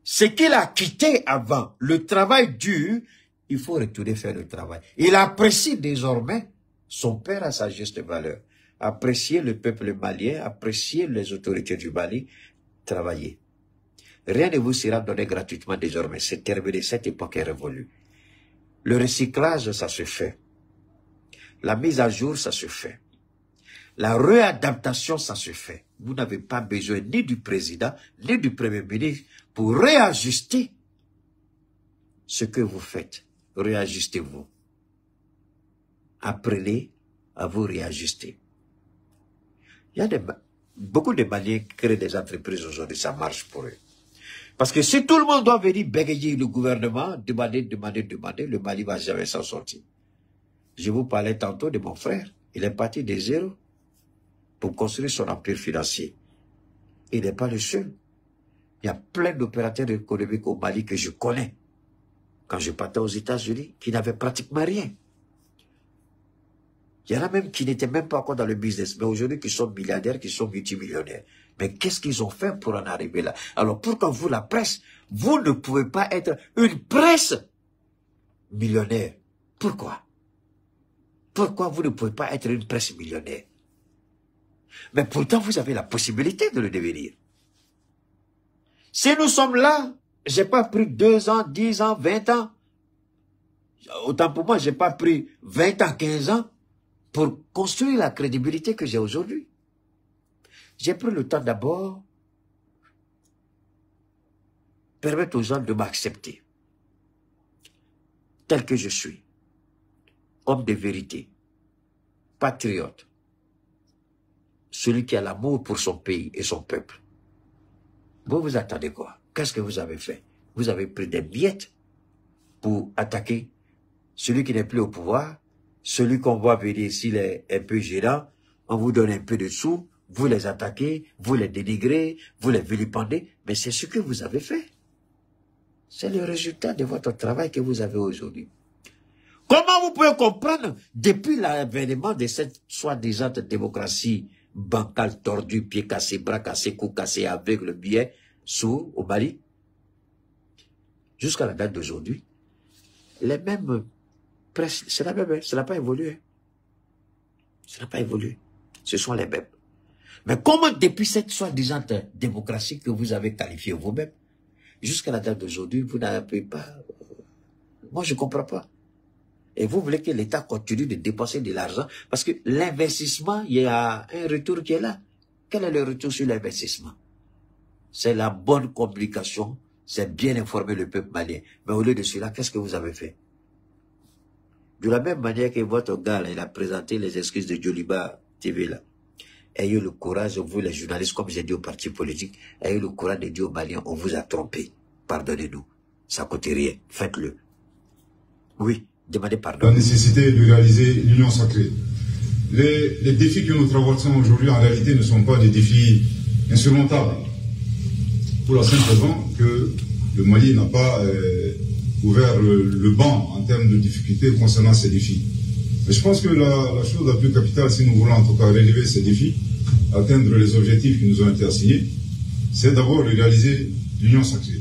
Ce qu'il a quitté avant, le travail dur, il faut retourner faire le travail. Il apprécie désormais son père à sa juste valeur. Apprécier le peuple malien, apprécier les autorités du Mali, travailler. Rien ne vous sera donné gratuitement désormais. C'est terminé, cette époque est révolue. Le recyclage, ça se fait. La mise à jour, ça se fait. La réadaptation, ça se fait. Vous n'avez pas besoin ni du président, ni du premier ministre pour réajuster ce que vous faites. Réajustez-vous. Apprenez à vous réajuster. Il y a beaucoup de Maliens qui créent des entreprises aujourd'hui, ça marche pour eux. Parce que si tout le monde doit venir bégayer le gouvernement, demander, le Mali ne va jamais s'en sortir. Je vous parlais tantôt de mon frère. Il est parti de zéro pour construire son empire financier. Il n'est pas le seul. Il y a plein d'opérateurs économiques au Mali que je connais. Quand je partais aux États-Unis, qui n'avaient pratiquement rien. Il y en a même qui n'étaient même pas encore dans le business, mais aujourd'hui qui sont milliardaires, qui sont multimillionnaires. Mais qu'est-ce qu'ils ont fait pour en arriver là? Alors pourquoi vous, la presse, vous ne pouvez pas être une presse millionnaire? Pourquoi? Pourquoi vous ne pouvez pas être une presse millionnaire? Mais pourtant, vous avez la possibilité de le devenir. Si nous sommes là, j'ai pas pris 2 ans, 10 ans, 20 ans. Autant pour moi, j'ai pas pris 20 ans, 15 ans pour construire la crédibilité que j'ai aujourd'hui. J'ai pris le temps d'abord permettre aux gens de m'accepter tel que je suis. Homme de vérité, patriote, celui qui a l'amour pour son pays et son peuple. Vous attendez quoi? Qu'est-ce que vous avez fait? Vous avez pris des miettes pour attaquer celui qui n'est plus au pouvoir, celui qu'on voit venir s'il est un peu gênant, on vous donne un peu de sous, vous les attaquez, vous les dénigrez, vous les vilipendez, mais c'est ce que vous avez fait. C'est le résultat de votre travail que vous avez aujourd'hui. Comment vous pouvez comprendre, depuis l'avènement de cette soi-disant démocratie bancale, tordue, pieds cassés, bras cassés, cou cassés, aveugle, biais, sourd, au Mali, jusqu'à la date d'aujourd'hui, les mêmes presse, c'est la même, ça n'a pas évolué. Ça n'a pas évolué. Ce sont les mêmes. Mais comment depuis cette soi-disant démocratie que vous avez qualifiée vous-même, jusqu'à la date d'aujourd'hui, vous n'avez pas... Moi, je ne comprends pas. Et vous voulez que l'État continue de dépenser de l'argent parce que l'investissement, il y a un retour qui est là. Quel est le retour sur l'investissement? C'est la bonne communication, c'est bien informer le peuple malien. Mais au lieu de cela, qu'est-ce que vous avez fait? De la même manière que votre gars, là, il a présenté les excuses de Joliba TV, là. Ayez le courage, vous les journalistes, comme j'ai dit aux partis politiques, ayez le courage de dire aux Maliens, on vous a trompé. Pardonnez-nous. Ça ne coûte rien. Faites-le. Oui, demandez pardon. La nécessité de réaliser l'union sacrée. Les défis que nous traversons aujourd'hui, en réalité, ne sont pas des défis insurmontables. Pour la simple raison que le Mali n'a pas ouvert le banc en termes de difficultés concernant ces défis. Mais je pense que la chose la plus capitale, si nous voulons en tout cas relever ces défis, atteindre les objectifs qui nous ont été assignés, c'est d'abord de réaliser l'union sacrée.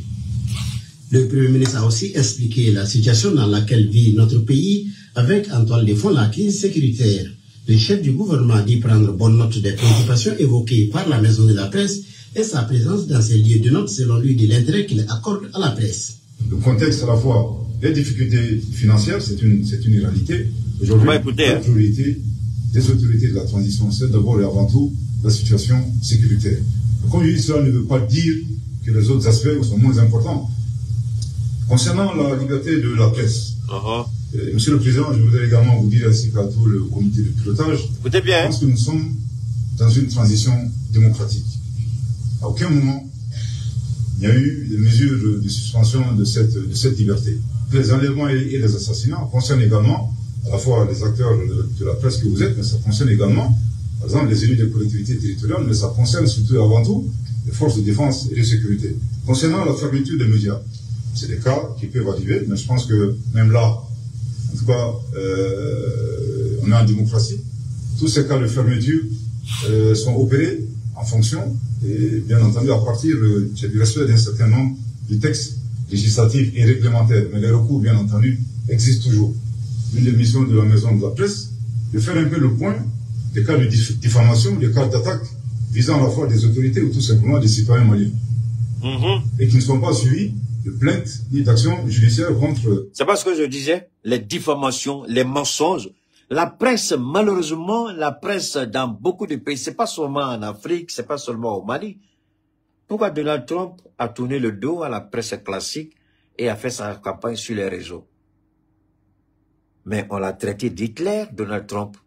Le Premier ministre a aussi expliqué la situation dans laquelle vit notre pays avec en toile de fond la crise sécuritaire. Le chef du gouvernement dit prendre bonne note des préoccupations évoquées par la Maison de la Presse et sa présence dans ces lieux de note selon lui de l'intérêt qu'il accorde à la presse. Le contexte à la fois des difficultés financières, c'est une réalité. Aujourd'hui, la priorité des autorités de la transition, c'est d'abord et avant tout la situation sécuritaire. Comme je dis, cela ne veut pas dire que les autres aspects sont moins importants. Concernant la liberté de la presse, Monsieur le Président, je voudrais également vous dire ainsi qu'à tout le comité de pilotage, écoutez bien, je pense que nous sommes dans une transition démocratique. À aucun moment, il y a eu des mesures de suspension de cette liberté. Les enlèvements et les assassinats concernent également à la fois les acteurs de la presse que vous êtes, mais ça concerne également, par exemple, les élus des collectivités territoriales, mais ça concerne surtout et avant tout les forces de défense et de sécurité. Concernant la fermeture des médias, c'est des cas qui peuvent arriver, mais je pense que même là, en tout cas, on est en démocratie. Tous ces cas de fermeture sont opérés en fonction, et bien entendu, à partir du respect d'un certain nombre de textes législatifs et réglementaires. Mais les recours, bien entendu, existent toujours. Une des missions de la Maison de la Presse, de faire un peu le point des cas de diffamation, des cas d'attaque visant à la fois des autorités ou tout simplement des citoyens maliens. Et qui ne sont pas suivis de plaintes ni d'actions judiciaires contre... C'est pas ce que je disais, les diffamations, les mensonges. La presse, malheureusement, la presse dans beaucoup de pays, c'est pas seulement en Afrique, c'est pas seulement au Mali. Pourquoi Donald Trump a tourné le dos à la presse classique et a fait sa campagne sur les réseaux? Mais on l'a traité d'Hitler, Donald Trump.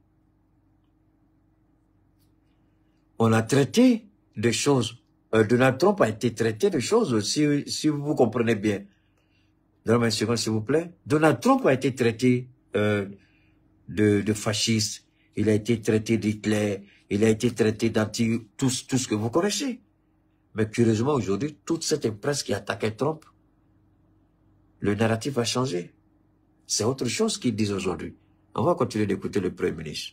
On a traité de choses. Donald Trump a été traité de choses, si vous comprenez bien. Donnez-moi une seconde, s'il vous plaît. Donald Trump a été traité de fasciste. Il a été traité d'Hitler. Il a été traité d'anti... Tout ce que vous connaissez. Mais curieusement, aujourd'hui, toute cette presse qui attaquait Trump, le narratif a changé. C'est autre chose qu'ils disent aujourd'hui. On va continuer d'écouter le Premier ministre.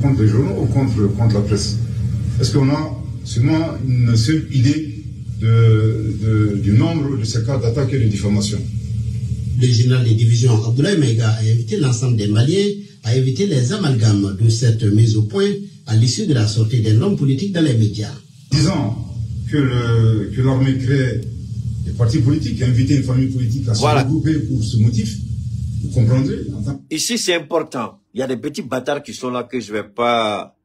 Contre les journaux ou contre la presse? Est-ce qu'on a seulement une seule idée du nombre de ces cas d'attaque et de diffamation? Le général de division Abdoulaye Maïga a invité l'ensemble des Maliens à éviter les amalgames de cette mise au point à l'issue de la sortie d'un homme politique dans les médias. Disant que l'armée crée des partis politiques, inviter une famille politique à se regrouper pour ce motif, vous comprendrez? Ici, c'est important. Il y a des petits bâtards qui sont là que je ne vais pas...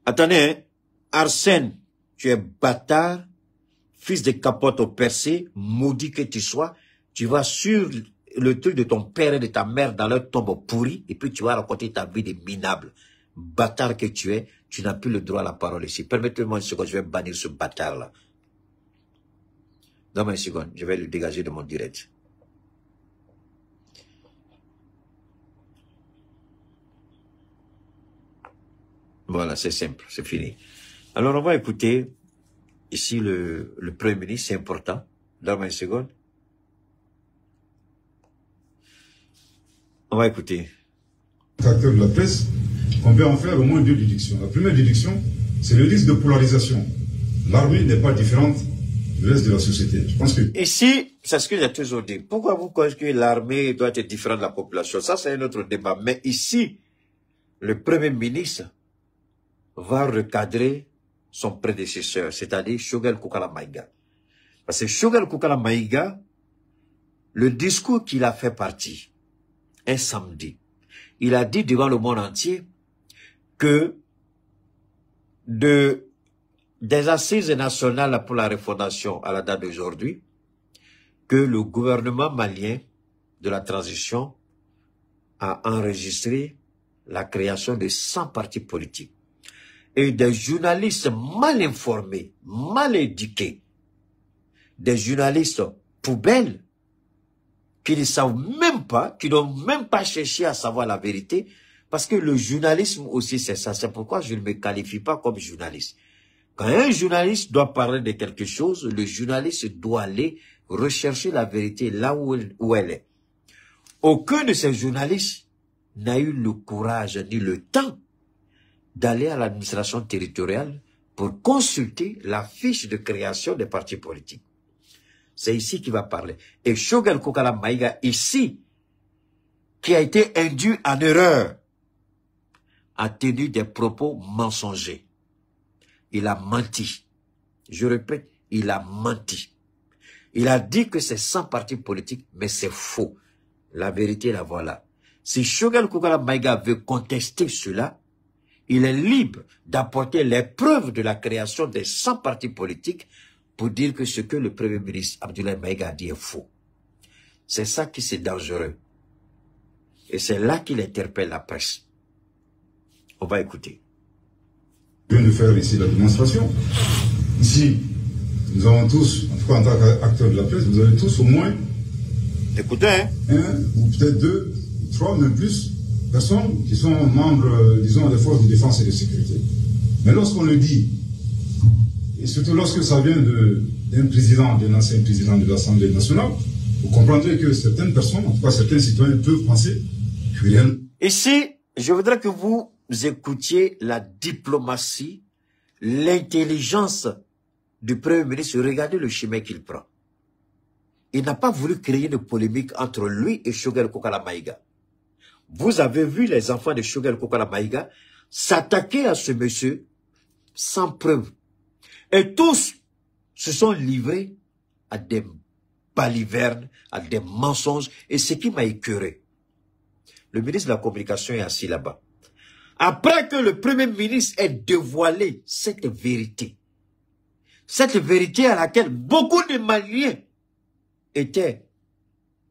Attendez, hein? Arsène, tu es bâtard, fils de capote au percé, maudit que tu sois, tu vas sur le truc de ton père et de ta mère dans leur tombe pourrie, et puis tu vas raconter ta vie de minable. Bâtard que tu es, tu n'as plus le droit à la parole ici. Permettez-moi une seconde, je vais bannir ce bâtard-là. Donne-moi une seconde, je vais le dégager de mon direct. Voilà, c'est simple, c'est fini. Alors, on va écouter ici le Premier ministre, c'est important. Donne-moi une seconde. On va écouter. Acteur de la presse, on peut en faire au moins deux déductions. La première déduction, c'est le risque de polarisation. L'armée n'est pas différente du reste de la société. Je pense que... Ici, c'est ce que j'ai toujours dit. Pourquoi vous pensez que l'armée doit être différente de la population? Ça, c'est un autre débat. Mais ici, le Premier ministre va recadrer son prédécesseur, c'est-à-dire Choguel Koukala Maïga. Parce que Choguel Koukala Maïga, le discours qu'il a fait partie, un samedi, il a dit devant le monde entier que des assises nationales pour la refondation à la date d'aujourd'hui, que le gouvernement malien de la transition a enregistré la création de 100 partis politiques. Et des journalistes mal informés, mal éduqués, des journalistes poubelles, qui ne savent même pas, qui n'ont même pas cherché à savoir la vérité, parce que le journalisme aussi c'est ça. C'est pourquoi je ne me qualifie pas comme journaliste. Quand un journaliste doit parler de quelque chose, le journaliste doit aller rechercher la vérité là où elle est. Aucun de ces journalistes n'a eu le courage ni le temps d'aller à l'administration territoriale pour consulter la fiche de création des partis politiques. C'est ici qu'il va parler. Et Choguel Koukala Maïga, ici, qui a été induit en erreur, a tenu des propos mensongers. Il a menti. Je répète, il a menti. Il a dit que c'est 100 partis politiques, mais c'est faux. La vérité, la voilà. Si Choguel Koukala Maïga veut contester cela, il est libre d'apporter les preuves de la création des 100 partis politiques pour dire que ce que le Premier ministre Abdoulaye Maïga a dit est faux. C'est ça qui c'est dangereux. Et c'est là qu'il interpelle la presse. On va écouter. Je viens de faire ici la démonstration. Ici, nous avons tous, en tout cas en tant qu'acteurs de la presse, vous avez tous au moins Écoutez, hein? Un ou peut-être deux, trois, même plus, personnes qui sont membres, disons, des forces de défense et de sécurité. Mais lorsqu'on le dit, et surtout lorsque ça vient d'un président, d'un ancien président de l'Assemblée nationale, vous comprendrez que certaines personnes, en tout cas certains citoyens, peuvent penser que rien. Ici, je voudrais que vous écoutiez la diplomatie, l'intelligence du Premier ministre. Regardez le chemin qu'il prend. Il n'a pas voulu créer de polémique entre lui et Choguel Koukala Maïga. Vous avez vu les enfants de Choguel Koukala Maïga s'attaquer à ce monsieur sans preuve. Et tous se sont livrés à des balivernes, à des mensonges. Et ce qui m'a écœuré, le ministre de la Communication est assis là-bas. Après que le Premier ministre ait dévoilé cette vérité à laquelle beaucoup de Maliens étaient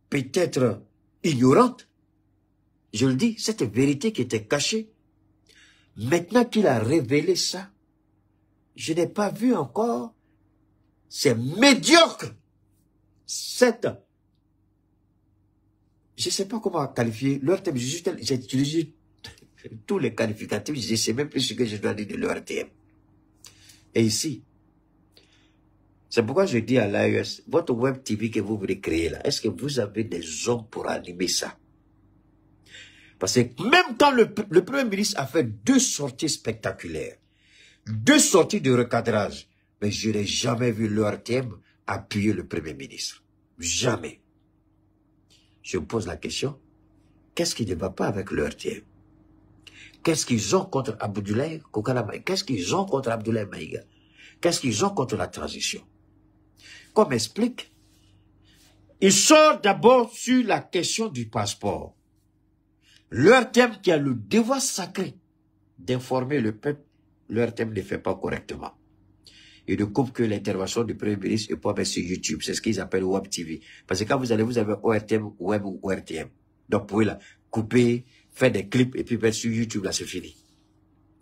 peut-être ignorantes, je le dis, cette vérité qui était cachée, maintenant qu'il a révélé ça, je n'ai pas vu encore, c'est médiocre, je ne sais pas comment qualifier leur thème, j'ai utilisé tous les qualificatifs, je ne sais même plus ce que je dois dire de l'ERTM. Et ici, c'est pourquoi je dis à l'AES, votre web TV que vous voulez créer là, est-ce que vous avez des hommes pour animer ça? Parce que même quand le Premier ministre a fait 2 sorties spectaculaires, 2 sorties de recadrage, mais je n'ai jamais vu l'ERTM appuyer le Premier ministre. Jamais. Je me pose la question, qu'est-ce qui ne va pas avec l'ERTM? Qu'est-ce qu'ils ont contre Abdoulaye Koukala Maïga? Qu'est-ce qu'ils ont contre Abdoulaye Maïga? Qu'est-ce qu'ils ont contre la transition? Qu'on m'explique. Il sort d'abord sur la question du passeport. Leur thème qui a le devoir sacré d'informer le peuple, leur thème ne fait pas correctement. Il ne coupe que l'intervention du Premier ministre et pas mettre sur YouTube. C'est ce qu'ils appellent Web TV. Parce que quand vous avez ORTM, Web ou ORTM. Donc, vous pouvez là, couper, faire des clips et puis mettre sur YouTube, là, c'est fini.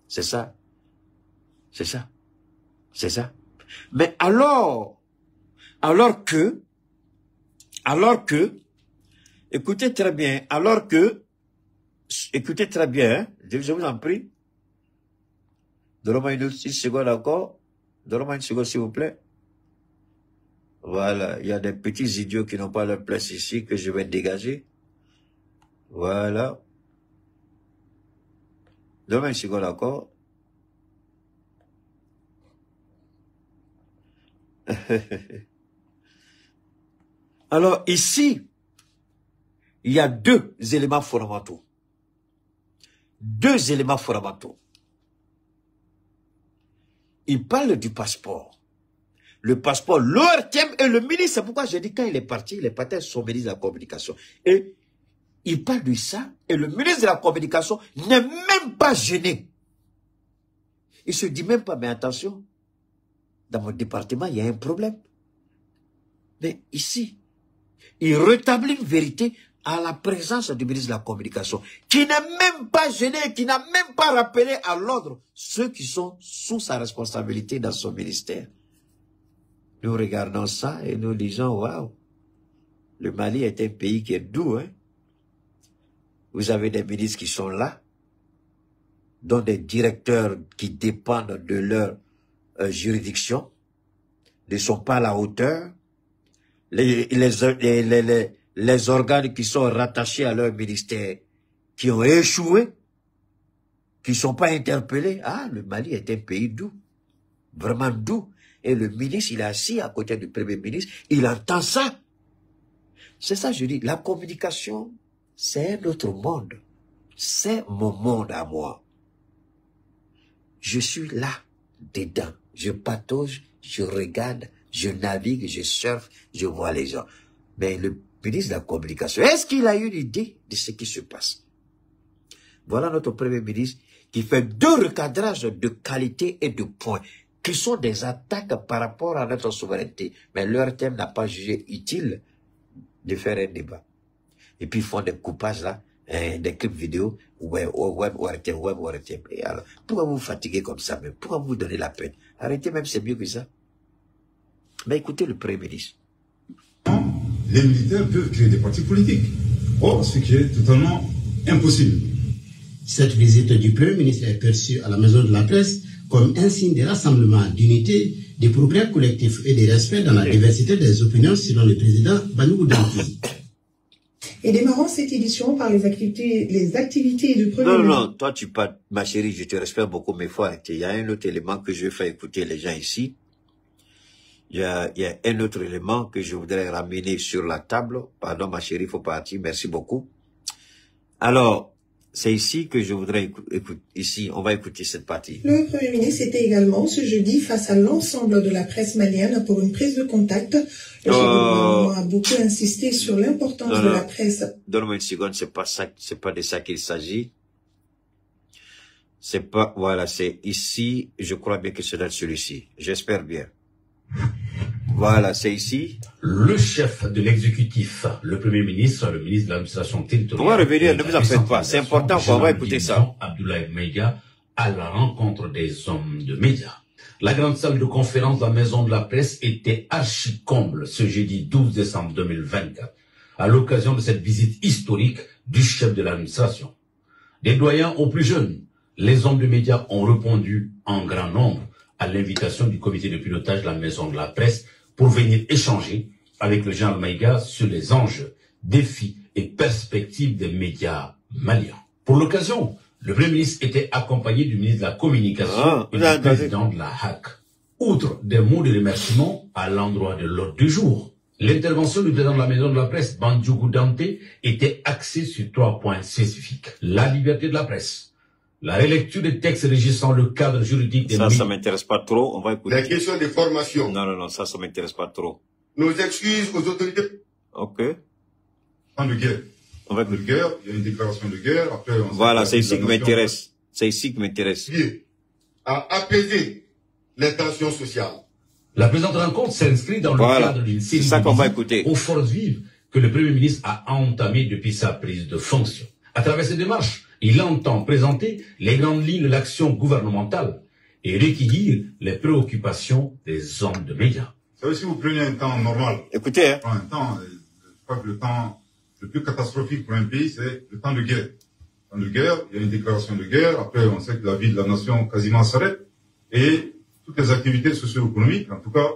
C'est ça. C'est ça. C'est ça. Mais alors que, écoutez très bien, écoutez très bien, hein, je vous en prie, Donne-moi une seconde encore. Donne-moi une seconde, s'il vous plaît. Voilà, il y a des petits idiots qui n'ont pas leur place ici que je vais dégager. Voilà. Donne-moi une seconde encore. Alors ici, il y a deux éléments fondamentaux. Deux éléments fondamentaux. Il parle du passeport. Le passeport, l'ORTM et le ministre, c'est pourquoi j'ai dit quand il est parti à son ministre de la communication. Et il parle de ça, et le ministre de la communication n'est même pas gêné. Il se dit même pas, mais attention, dans mon département, il y a un problème. Mais ici, il rétablit une vérité à la présence du ministre de la communication, qui n'est même pas gêné, qui n'a même pas rappelé à l'ordre ceux qui sont sous sa responsabilité dans son ministère. Nous regardons ça et nous disons, waouh, le Mali est un pays qui est doux, hein. Vous avez des ministres qui sont là, dont des directeurs qui dépendent de leur juridiction, ne sont pas à la hauteur. Les organes qui sont rattachés à leur ministère, qui ont échoué, qui ne sont pas interpellés. Ah, le Mali est un pays doux, vraiment doux. Et le ministre, il est assis à côté du Premier ministre, il entend ça. C'est ça, je dis, la communication, c'est un autre monde. C'est mon monde à moi. Je suis là, dedans. Je patauge, je regarde, je navigue, je surfe, je vois les gens. Mais le ministre de la communication, est-ce qu'il a une idée de ce qui se passe? Voilà notre Premier ministre qui fait deux recadrages de qualité et de points, qui sont des attaques par rapport à notre souveraineté. Mais leur thème n'a pas jugé utile de faire un débat. Et puis ils font des coupages là, des clips vidéo, web. Et alors, pourquoi vous fatiguez comme ça même? Pourquoi vous donnez la peine? Arrêtez même, c'est mieux que ça. Mais écoutez le Premier ministre. Les militaires peuvent créer des partis politiques. Or, ce qui est totalement impossible. Cette visite du Premier ministre est perçue à la Maison de la Presse comme un signe de rassemblement, d'unité, de progrès collectif et de respect dans la diversité des opinions, selon le président Banou Danti. Et démarrons cette édition par les activités du Premier ministre. Non, toi tu parles, ma chérie, je te respecte beaucoup, mais il faut arrêter. Il y a un autre élément que je vais faire écouter les gens ici. Il y a un autre élément que je voudrais ramener sur la table. Pardon, ma chérie, il faut partir. Merci beaucoup. Alors, c'est ici que je voudrais écouter. Ici, on va écouter cette partie. Le Premier ministre était également ce jeudi face à l'ensemble de la presse malienne pour une prise de contact. Le chef du gouvernement a beaucoup insisté sur l'importance de la presse. Donne-moi une seconde, c'est pas de ça qu'il s'agit. C'est pas, voilà, c'est ici. Je crois bien que c'est dans celui-ci. J'espère bien. Voilà, c'est ici. Le chef de l'exécutif, le Premier ministre, le ministre de l'administration territoriale. On va revenir, ne vous en faites pas. C'est important qu'on va écouter ça. Abdoulaye Maïga à la rencontre des hommes de médias. La grande salle de conférence de la Maison de la Presse était archi-comble ce jeudi 12 décembre 2024, à l'occasion de cette visite historique du chef de l'administration. Des doyens aux plus jeunes, les hommes de médias ont répondu en grand nombre à l'invitation du comité de pilotage de la Maison de la Presse pour venir échanger avec le général Maïga sur les enjeux, défis et perspectives des médias maliens. Pour l'occasion, le Premier ministre était accompagné du ministre de la Communication et du président de la HAC. Outre des mots de remerciement à l'endroit de l'ordre du jour, l'intervention du président de la Maison de la Presse, Bandjougou Dante, était axée sur 3 points spécifiques. La liberté de la presse, la relecture des textes régissant le cadre juridique des médias. Ça m'intéresse pas trop, on va écouter. La question de formation. Non, ça m'intéresse pas trop. Nos excuses aux autorités. Ok. En de guerre. On va écouter. De guerre, il y a une déclaration de guerre, après on voilà, c'est ici qui m'intéresse. C'est ici qui m'intéresse. À apaiser les tensions sociales. La présente rencontre s'inscrit dans le cadre d'une série de aux forces vives que le Premier ministre a entamé depuis sa prise de fonction. À travers ces démarches, il entend présenter les grandes lignes de l'action gouvernementale et recueillir les préoccupations des hommes de médias. Ça veut dire si vous prenez un temps normal. Écoutez, hein. Un temps, je crois que le temps le plus catastrophique pour un pays, c'est le temps de guerre. Le temps de guerre, il y a une déclaration de guerre, après on sait que la vie de la nation quasiment s'arrête. et toutes les activités socio-économiques, en tout cas,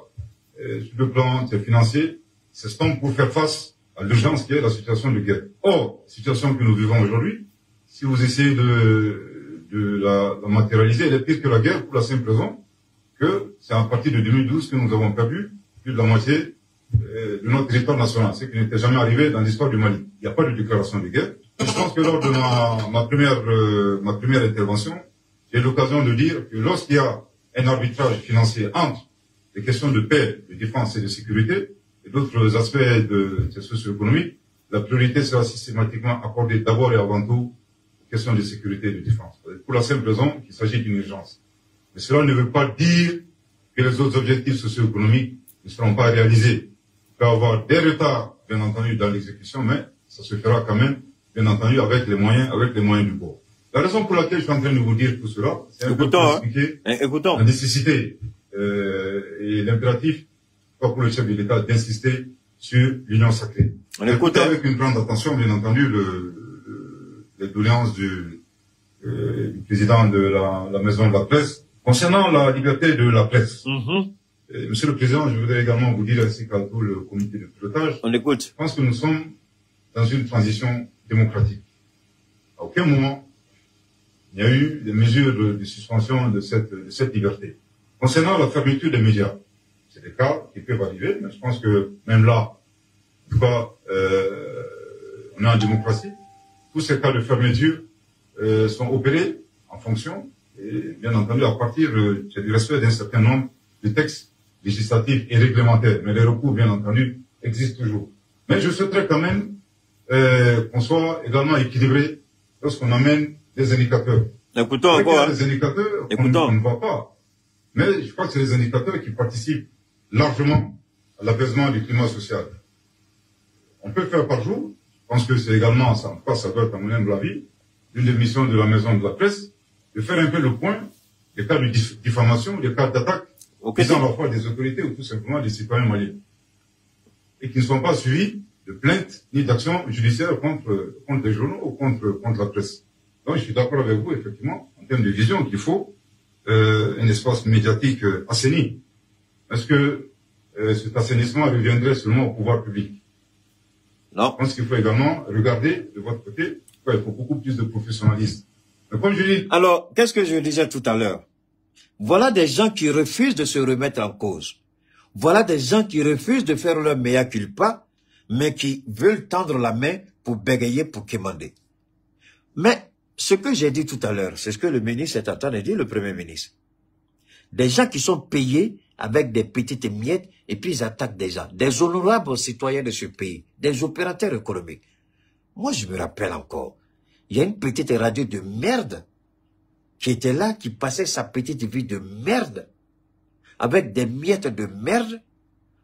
sur le plan financier, s'estompent pour faire face à l'urgence qui est la situation de guerre. Or, la situation que nous vivons aujourd'hui, si vous essayez de la matérialiser, elle est pire que la guerre pour la simple raison que c'est à partir de 2012 que nous avons perdu plus de la moitié de notre territoire national, ce qui n'était jamais arrivé dans l'histoire du Mali. Il n'y a pas de déclaration de guerre. Je pense que lors de ma première intervention, j'ai eu l'occasion de dire que lorsqu'il y a un arbitrage financier entre les questions de paix, de défense et de sécurité, et d'autres aspects de socio-économiques, la priorité sera systématiquement accordée d'abord et avant tout aux questions de sécurité et de défense. Pour la simple raison qu'il s'agit d'une urgence. Mais cela ne veut pas dire que les autres objectifs socio-économiques ne seront pas réalisés. Il peut y avoir des retards, bien entendu, dans l'exécution, mais ça se fera quand même, bien entendu, avec les moyens du bord. La raison pour laquelle je suis en train de vous dire tout cela, c'est un peu pour expliquer la nécessité et l'impératif, pour le chef de l'État, d'insister sur l'union sacrée. On écoute avec une grande attention, bien entendu, les doléances du président de la maison de la presse concernant la liberté de la presse. Monsieur le Président, je voudrais également vous dire, ainsi qu'à tout le comité de pilotage, on écoute. Je pense que nous sommes dans une transition démocratique. À aucun moment, il y a eu des mesures de suspension de cette liberté. Concernant la fermeture des médias, c'est des cas qui peuvent arriver, mais je pense que même là, en tout cas, on est en démocratie. Tous ces cas de fermeture sont opérés en fonction, et bien entendu, à partir du respect d'un certain nombre de textes législatifs et réglementaires. Mais les recours, bien entendu, existent toujours. Mais je souhaiterais quand même qu'on soit également équilibré lorsqu'on amène des indicateurs. Écoutons encore. Des indicateurs qu'on ne voit pas. Mais je crois que c'est les indicateurs qui participent largement à l'apaisement du climat social. On peut faire par jour. Je pense que c'est également, ça doit être à mon humble avis, une des missions de la maison de la presse, de faire un peu le point des cas de diffamation, des cas d'attaque, visant à la fois des autorités ou tout simplement des citoyens maliens. Et qui ne sont pas suivis de plaintes ni d'actions judiciaires contre les journaux ou contre la presse. Donc je suis d'accord avec vous, effectivement, en termes de vision, qu'il faut un espace médiatique assaini. Est-ce que cet assainissement reviendrait seulement au pouvoir public? Non. Je pense qu'il faut également regarder de votre côté, il faut beaucoup plus de professionnalisme. Mais comme je dis... Alors, qu'est-ce que je disais tout à l'heure? Voilà des gens qui refusent de se remettre en cause. Voilà des gens qui refusent de faire leur mea culpa, mais qui veulent tendre la main pour bégayer, pour quémander. Mais ce que j'ai dit tout à l'heure, c'est ce que le ministre est en train de dire, le Premier ministre. Des gens qui sont payés avec des petites miettes et puis ils attaquent des gens, des honorables citoyens de ce pays, des opérateurs économiques. Moi, je me rappelle encore, il y a une petite radio de merde qui était là, qui passait sa petite vie de merde, avec des miettes de merde,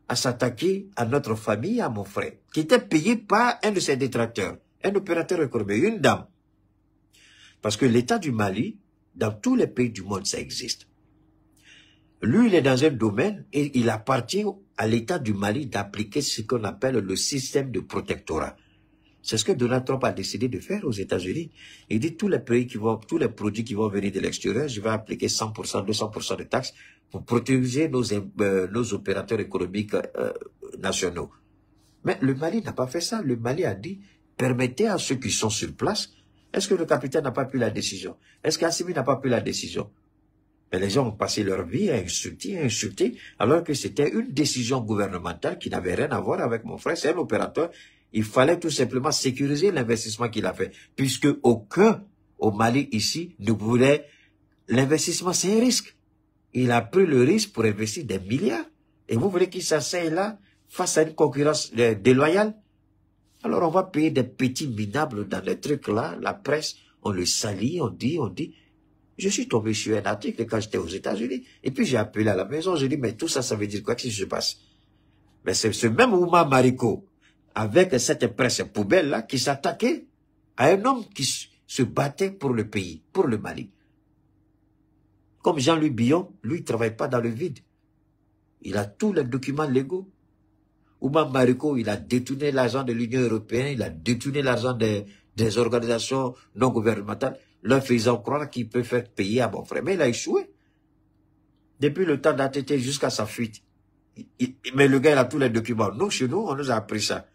à s'attaquer à notre famille, à mon frère, qui était payé par un de ses détracteurs, un opérateur économique, une dame. Parce que l'État du Mali, dans tous les pays du monde, ça existe. Lui, il est dans un domaine et il appartient à l'État du Mali d'appliquer ce qu'on appelle le système de protectorat. C'est ce que Donald Trump a décidé de faire aux États-Unis. Il dit tous les produits qui vont venir de l'extérieur, je vais appliquer 100%, 200% de taxes pour protéger nos opérateurs économiques nationaux. Mais le Mali n'a pas fait ça. Le Mali a dit, permettez à ceux qui sont sur place. Est-ce que le capitaine n'a pas pris la décision? Est-ce qu'Assimi n'a pas pris la décision? Mais les gens ont passé leur vie à insulter, alors que c'était une décision gouvernementale qui n'avait rien à voir avec mon frère. C'est un opérateur. Il fallait tout simplement sécuriser l'investissement qu'il a fait. Puisque aucun, au Mali ici, ne voulait... L'investissement, c'est un risque. Il a pris le risque pour investir des milliards. Et vous voulez qu'il s'asseye là, face à une concurrence déloyale? Alors on va payer des petits minables dans les trucs là, la presse, on le salit, on dit. Je suis tombé sur un article quand j'étais aux États-Unis. Et puis j'ai appelé à la maison, j'ai dit, mais tout ça, ça veut dire quoi que se passe? Mais c'est ce même Oumar Mariko, avec cette presse poubelle là, qui s'attaquait à un homme qui se battait pour le pays, pour le Mali. Comme Jean-Louis Billon, lui, il ne travaille pas dans le vide. Il a tous les documents légaux. Oumar Mariko, il a détourné l'argent de l'Union européenne, il a détourné l'argent des organisations non gouvernementales, leur faisant croire qu'il peut faire payer à mon frère. Mais il a échoué. Depuis le temps d'ATT jusqu'à sa fuite. Mais le gars, il a tous les documents. Nous, chez nous, on nous a appris ça.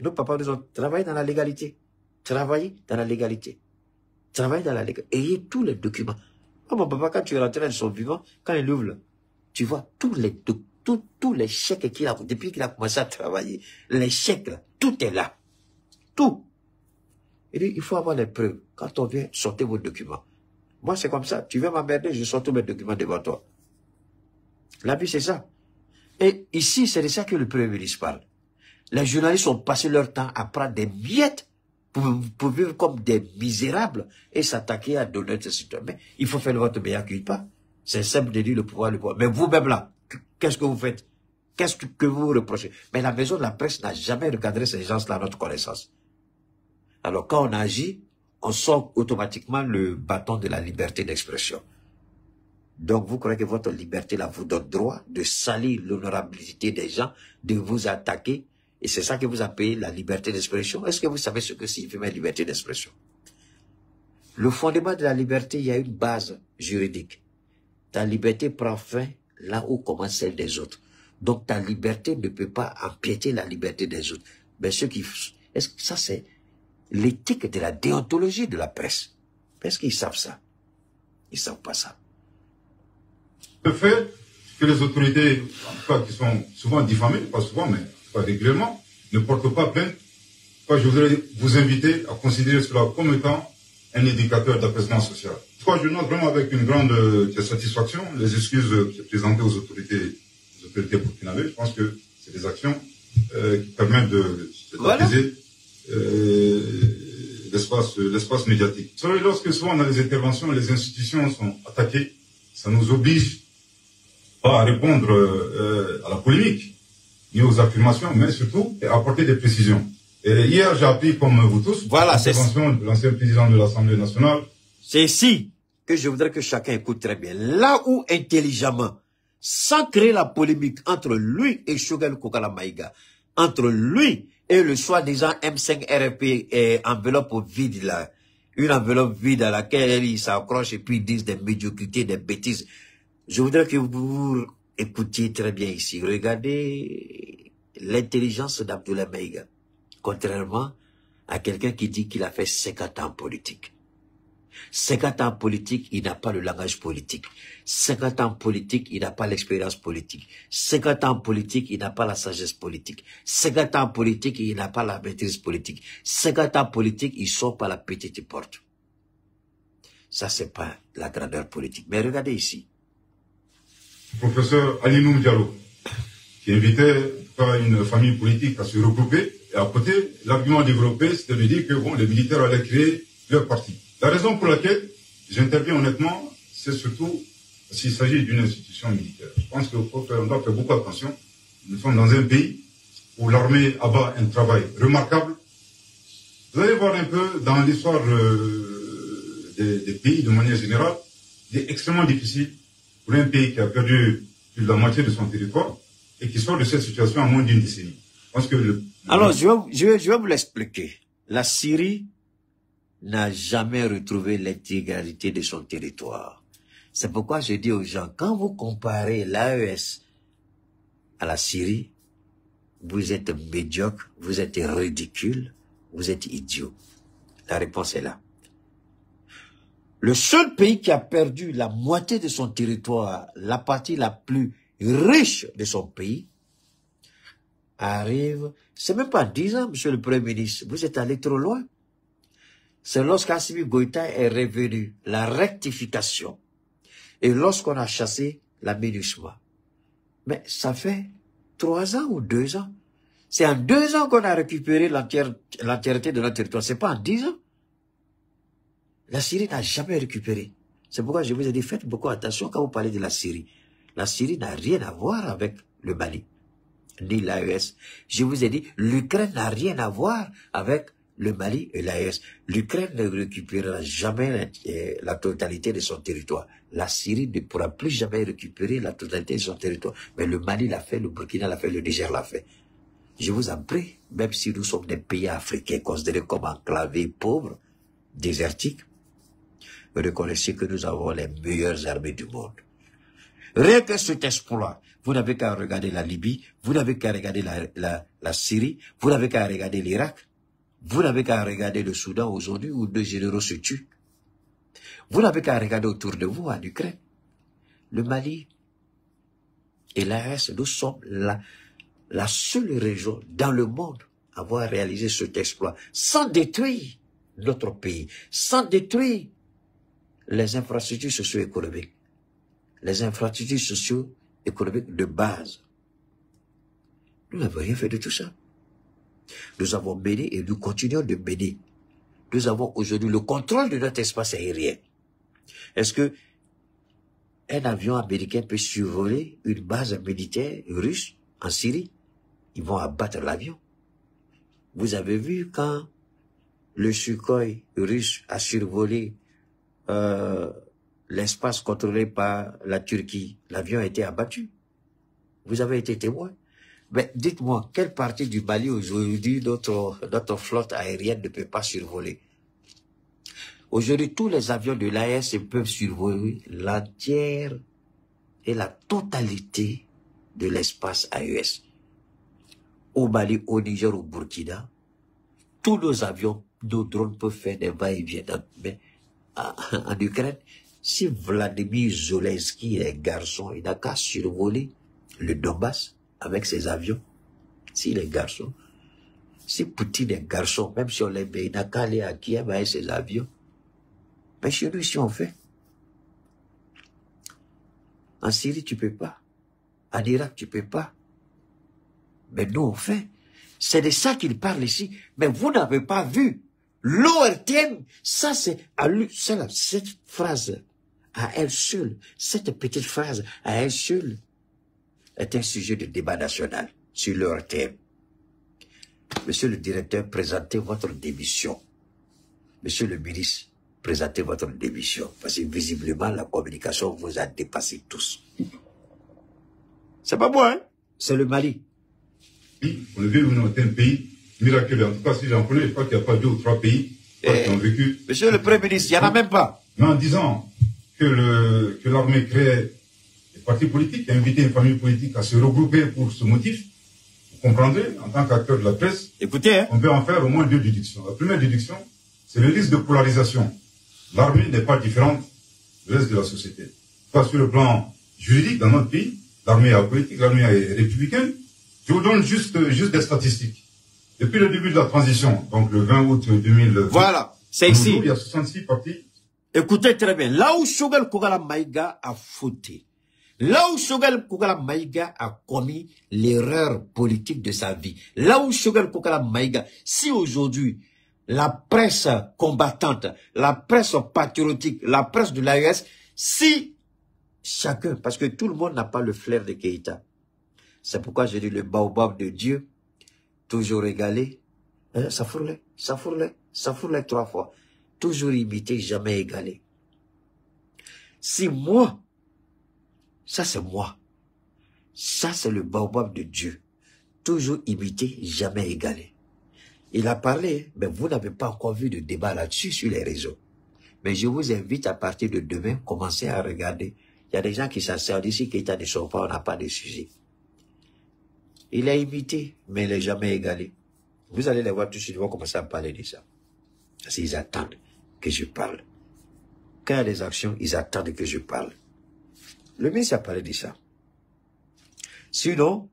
Nos papas nous ont travaillé dans la légalité. Travaillez dans la légalité. Travaillez dans la légalité. Ayez tous les documents. Oh, mon papa, quand tu es rentré dans son vivant, quand il ouvre, là, tu vois tous les chèques qu'il a, depuis qu'il a commencé à travailler, les chèques, là, tout est là. Tout. Il dit, il faut avoir les preuves. Quand on vient, sortez vos documents. Moi, c'est comme ça. Tu viens m'emmerder, je sors tous mes documents devant toi. La vie, c'est ça. Et ici, c'est de ça que le Premier ministre parle. Les journalistes ont passé leur temps à prendre des miettes pour vivre comme des misérables et s'attaquer à d'honnêtes citoyens. Mais il faut faire votre meilleur culpa. C'est simple de dire le pouvoir. Mais vous-même là, qu'est-ce que vous faites? Qu'est-ce que vous reprochez? Mais la maison de la presse n'a jamais recadré ces gens-là à notre connaissance. Alors quand on agit, on sort automatiquement le bâton de la liberté d'expression. Donc vous croyez que votre liberté là vous donne droit de salir l'honorabilité des gens, de vous attaquer, et c'est ça que vous appelez la liberté d'expression? Est-ce que vous savez ce que signifie la liberté d'expression? Le fondement de la liberté, il y a une base juridique. Ta liberté prend fin là où commence celle des autres. Donc ta liberté ne peut pas empiéter la liberté des autres. Mais ce qui, est-ce que ça c'est l'éthique de la déontologie de la presse? Est-ce qu'ils savent ça? Ils ne savent pas ça. Le fait que les autorités, en tout cas qui sont souvent diffamées, pas souvent, mais pas régulièrement, ne portent pas plainte, je voudrais vous inviter à considérer cela comme étant un indicateur d'apaisement social. Je note vraiment avec une grande satisfaction les excuses présentées aux autorités burkinabées. Je pense que c'est des actions qui permettent d'apaiser l'espace médiatique. Lorsque souvent dans les interventions, les institutions sont attaquées, ça nous oblige pas à répondre à la polémique, ni aux affirmations, mais surtout à apporter des précisions. Et hier, j'ai appris, comme vous tous, l'intervention de l'ancien président de l'Assemblée nationale. C'est ici que je voudrais que chacun écoute très bien. Là où intelligemment, sans créer la polémique entre lui et Choguel Kokala Maïga, entre lui et le soi-disant M5 RFP et enveloppe vide là, une enveloppe vide à laquelle ils s'accrochent et puis ils disent des médiocrités, des bêtises. Je voudrais que vous écoutiez très bien ici. Regardez l'intelligence d'Abdoulaye Maïga, contrairement à quelqu'un qui dit qu'il a fait 50 ans en politique. 50 ans en politique, il n'a pas le langage politique. 50 ans en politique, il n'a pas l'expérience politique. 50 ans en politique, il n'a pas la sagesse politique. 50 ans en politique, il n'a pas la maîtrise politique. 50 ans en politique, il sort par la petite porte. Ça, c'est pas la grandeur politique. Mais regardez ici. Professeur Alinou Diallo, qui invitait une famille politique à se regrouper, et à côté, l'argument développé, c'était de dire que bon, les militaires allaient créer leur parti. La raison pour laquelle j'interviens honnêtement, c'est surtout s'il s'agit d'une institution militaire. Je pense qu'on doit faire beaucoup attention. Nous sommes dans un pays où l'armée abat un travail remarquable. Vous allez voir un peu dans l'histoire des pays de manière générale, il est extrêmement difficile pour un pays qui a perdu plus de la moitié de son territoire et qui sort de cette situation en moins d'une décennie. Parce que alors, je vais vous l'expliquer. La Syrie n'a jamais retrouvé l'intégralité de son territoire. C'est pourquoi je dis aux gens, quand vous comparez l'AES à la Syrie, vous êtes médiocre, vous êtes ridicule, vous êtes idiot. La réponse est là. Le seul pays qui a perdu la moitié de son territoire, la partie la plus riche de son pays, arrive, c'est même pas 10 ans, monsieur le Premier ministre, vous êtes allé trop loin. C'est lorsqu'Assimi Goïta est revenu, la rectification, et lorsqu'on a chassé la MINUSMA. Mais ça fait 3 ans ou 2 ans. C'est en 2 ans qu'on a récupéré l'entièreté de notre territoire. C'est pas en 10 ans. La Syrie n'a jamais récupéré. C'est pourquoi je vous ai dit, faites beaucoup attention quand vous parlez de la Syrie. La Syrie n'a rien à voir avec le Mali, ni l'AES. Je vous ai dit, l'Ukraine n'a rien à voir avec le Mali et l'AES. L'Ukraine ne récupérera jamais la totalité de son territoire. La Syrie ne pourra plus jamais récupérer la totalité de son territoire. Mais le Mali l'a fait, le Burkina l'a fait, le Niger l'a fait. Je vous en prie, même si nous sommes des pays africains considérés comme enclavés, pauvres, désertiques, reconnaissez que nous avons les meilleures armées du monde. Rien que cet exploit, vous n'avez qu'à regarder la Libye, vous n'avez qu'à regarder la Syrie, vous n'avez qu'à regarder l'Irak, vous n'avez qu'à regarder le Soudan aujourd'hui où 2 généraux se tuent. Vous n'avez qu'à regarder autour de vous en Ukraine. Le Mali et l'AES, nous sommes la seule région dans le monde à avoir réalisé cet exploit sans détruire notre pays, sans détruire les infrastructures socio-économiques, les infrastructures socio-économiques de base. Nous n'avons rien fait de tout ça. Nous avons mené et nous continuons de mener. Nous avons aujourd'hui le contrôle de notre espace aérien. Est-ce que un avion américain peut survoler une base militaire russe en Syrie? Ils vont abattre l'avion. Vous avez vu quand le Sukhoi russe a survolé l'espace contrôlé par la Turquie, l'avion a été abattu. Vous avez été témoin. Mais dites-moi, quelle partie du Mali aujourd'hui notre flotte aérienne ne peut pas survoler? Aujourd'hui, tous les avions de l'AES peuvent survoler l'entière et la totalité de l'espace AES. Au Mali, au Niger, au Burkina, tous nos avions, nos drones peuvent faire des va-et-vient. Mais en Ukraine, si Vladimir Zelensky est garçon, il n'a qu'à survoler le Donbass avec ses avions. S'il est garçon, si Poutine est garçon, même si on les met, il n'a qu'à aller à Kiev avec ses avions. Mais chez nous, ici, on fait. En Syrie, tu peux pas. En Irak, tu peux pas. Mais nous, on fait. C'est de ça qu'il parle ici. Mais vous n'avez pas vu. L'ORTM, ça c'est à lui, cette phrase à elle seule, cette petite phrase à elle seule est un sujet de débat national sur l'ORTM. Monsieur le directeur, présentez votre démission. Monsieur le ministre, présentez votre démission. Parce que visiblement, la communication vous a dépassé tous. C'est pas moi, hein? C'est le Mali. On est venu dans un pays miraculeux. En tout cas, si j'en connais, je crois qu'il n'y a pas 2 ou 3 pays qui ont vécu. Monsieur le Premier ministre, il n'y en a même pas. Mais en disant que l'armée crée des partis politiques, inviter une famille politique à se regrouper pour ce motif, vous comprendrez, en tant qu'acteur de la presse, écoutez, hein, on peut en faire au moins 2 déductions. La première déduction, c'est le risque de polarisation. L'armée n'est pas différente du reste de la société. Pas sur le plan juridique dans notre pays, l'armée est politique, l'armée est républicaine. Je vous donne juste des statistiques. Depuis le début de la transition, donc le 20 août 2020, voilà, c'est ici. Il y a 66 partis. Écoutez très bien, là où Choguel Kougala Maïga a fauté, là où Choguel Kougala Maïga a commis l'erreur politique de sa vie, là où Choguel Kougala Maïga, si aujourd'hui la presse combattante, la presse patriotique, la presse de l'AES, si chacun, parce que tout le monde n'a pas le flair de Keïta, c'est pourquoi j'ai dit le baobab de Dieu, toujours égalé, ça fourlait 3 fois. Toujours imité, jamais égalé. Si moi, ça c'est moi, ça c'est le baobab de Dieu, toujours imité, jamais égalé. Il a parlé, mais vous n'avez pas encore vu de débat là-dessus sur les réseaux. Mais je vous invite à partir de demain, commencer à regarder. Il y a des gens qui s'asservent d'ici, qui ne sont pas, on n'a pas de sujet. Il a imité, mais il n'est jamais égalé. Vous allez les voir tout de suite, ils vont commencer à parler de ça. Parce qu'ils attendent que je parle. Quand il y a des actions, ils attendent que je parle. Le ministre a parlé de ça. Sinon,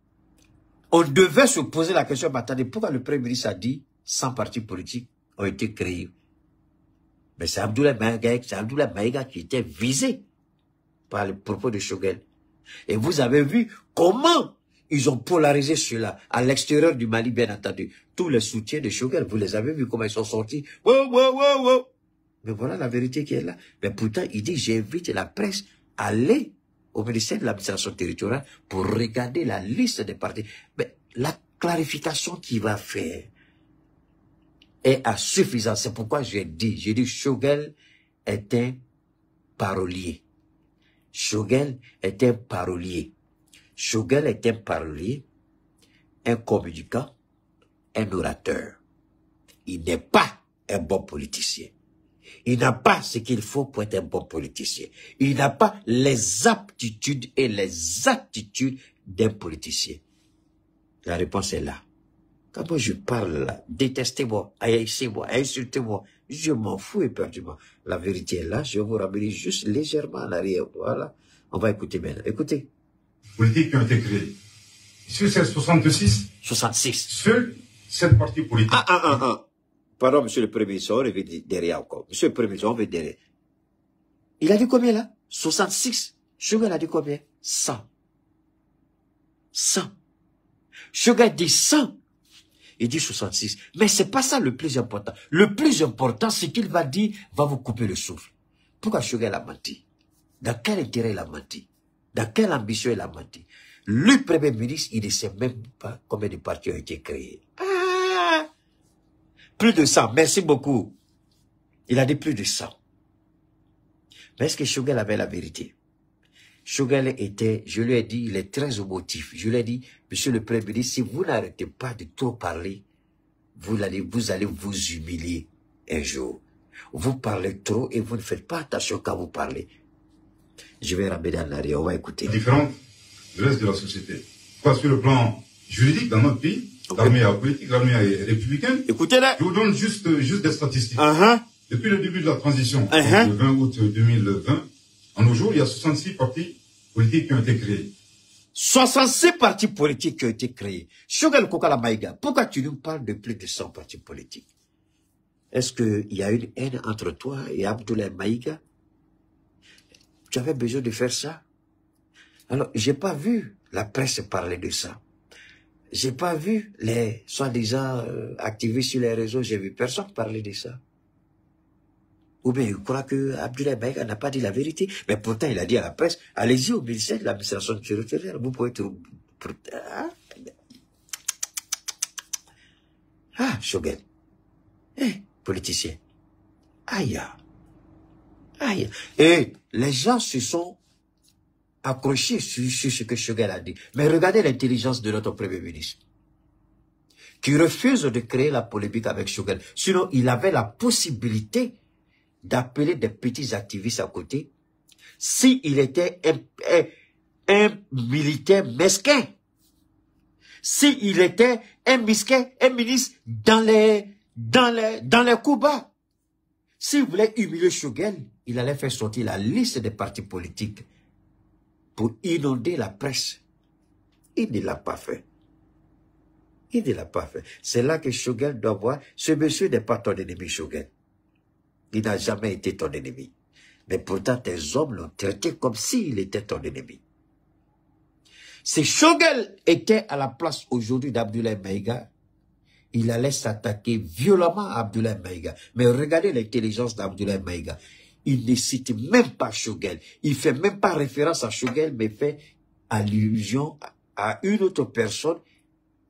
on devait se poser la question, mais attendez, pourquoi le Premier ministre a dit 100 partis politiques ont été créés? Mais c'est Abdoulaye Maïga qui était visé par le propos de Choguel. Et vous avez vu comment ils ont polarisé cela à l'extérieur du Mali, bien entendu. Tous les soutiens de Choguel, vous les avez vus comment ils sont sortis. Wow. Mais voilà la vérité qui est là. Mais pourtant, il dit, j'invite la presse à aller au ministère de l'administration territoriale pour regarder la liste des partis. Mais la clarification qu'il va faire est insuffisante. C'est pourquoi j'ai dit Choguel est un parolier. Choguel est un parolier. Choguel est un parolier, un communicant, un orateur. Il n'est pas un bon politicien. Il n'a pas ce qu'il faut pour être un bon politicien. Il n'a pas les aptitudes et les attitudes d'un politicien. La réponse est là. Quand moi je parle là, détestez-moi, haïssez-moi, insultez-moi, je m'en fous éperdument. La vérité est là, je vous ramène juste légèrement en arrière. Voilà. On va écouter maintenant. Écoutez. Politiques qui ont été créées. Sur ces 66, 66. Seuls 7 partis politiques. Pardon, monsieur le Premier ministre, on revient derrière encore. Monsieur le Premier ministre, on revient derrière. Il a dit combien là? 66. Sugar a dit combien? 100. 100. Sugar dit 100. Il dit 66. Mais c'est pas ça le plus important. Le plus important, c'est qu'il va dire, va vous couper le souffle. Pourquoi Sugar a menti? Dans quel intérêt il a menti? Dans quelle ambition il a menti? Le Premier ministre, il ne sait même pas combien de partis ont été créés. Ah! Plus de 100. Merci beaucoup. Il a dit plus de 100. Mais est-ce que Sugar avait la vérité? Sugar était, je lui ai dit, il est très émotif. Je lui ai dit, monsieur le Premier ministre, si vous n'arrêtez pas de trop parler, vous allez vous humilier un jour. Vous parlez trop et vous ne faites pas attention quand vous parlez. Je vais ramener en arrière, on va écouter. Différentes du reste de la société. Quoi, sur le plan juridique, dans notre pays, l'armée est apolitique, l'armée est républicaine. Écoutez-là. Je vous donne juste des statistiques. Depuis le début de la transition, le 20 août 2020, en nos jours, il y a 66 partis politiques qui ont été créés. 66 partis politiques qui ont été créés. Shogal Kokala Maïga, pourquoi tu nous parles de plus de 100 partis politiques? Est-ce qu'il y a une haine entre toi et Abdoulaye Maïga? Tu avais besoin de faire ça? Alors, j'ai pas vu la presse parler de ça. J'ai pas vu les soi-disant activistes sur les réseaux, j'ai vu personne parler de ça. Ou bien, je crois que Abdoulaye Maïga n'a pas dit la vérité. Mais pourtant, il a dit à la presse, allez-y au ministère de l'administration territoriale, vous pouvez trouver... Ah, Shogun. Politicien. Aïe. Aïe. Et les gens se sont accrochés sur ce que Shogun a dit. Mais regardez l'intelligence de notre Premier ministre, qui refuse de créer la polémique avec Shogun. Sinon, il avait la possibilité d'appeler des petits activistes à côté, s'il était un militaire mesquin, s'il était un ministre dans les coups bas. S'il voulait humilier Shogun, il allait faire sortir la liste des partis politiques pour inonder la presse. Il ne l'a pas fait. Il ne l'a pas fait. C'est là que Shogun doit voir, ce monsieur n'est pas ton ennemi, Shogun. Il n'a jamais été ton ennemi. Mais pourtant, tes hommes l'ont traité comme s'il était ton ennemi. Si Shogun était à la place aujourd'hui d'Abdoulaye Maïga, il allait s'attaquer violemment à Abdoulaye Maïga. Mais regardez l'intelligence d'Abdoulaye Maïga. Il ne cite même pas Shogun. Il ne fait même pas référence à Shogun, mais fait allusion à une autre personne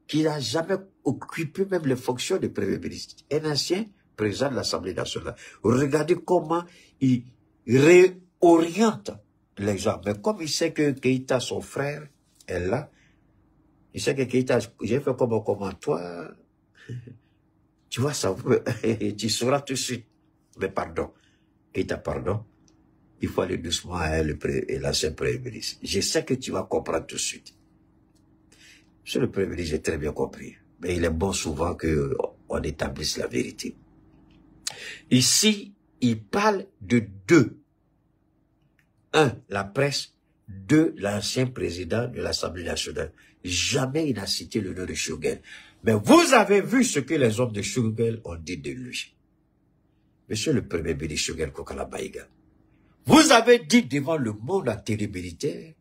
qui n'a jamais occupé même les fonctions de Premier ministre. Un ancien président de l'Assemblée nationale. Regardez comment il réoriente les gens. Mais comme il sait que Keïta, son frère, est là, il sait que Keïta, j'ai fait comme toi, tu vois ça, tu sauras tout de suite. Mais pardon, Keïta, pardon, il faut aller doucement à l'ancien Premier ministre. Je sais que tu vas comprendre tout de suite. Monsieur le Premier ministre, j'ai très bien compris. Mais il est bon souvent qu'on établisse la vérité. Ici, il parle de deux. Un, la presse. Deux, l'ancien président de l'Assemblée nationale. Jamais il n'a cité le nom de Shogun. Mais vous avez vu ce que les hommes de Shogun ont dit de lui. Monsieur le Premier ministre Shogun Kokala Maïga, vous avez dit devant le monde entier militaire,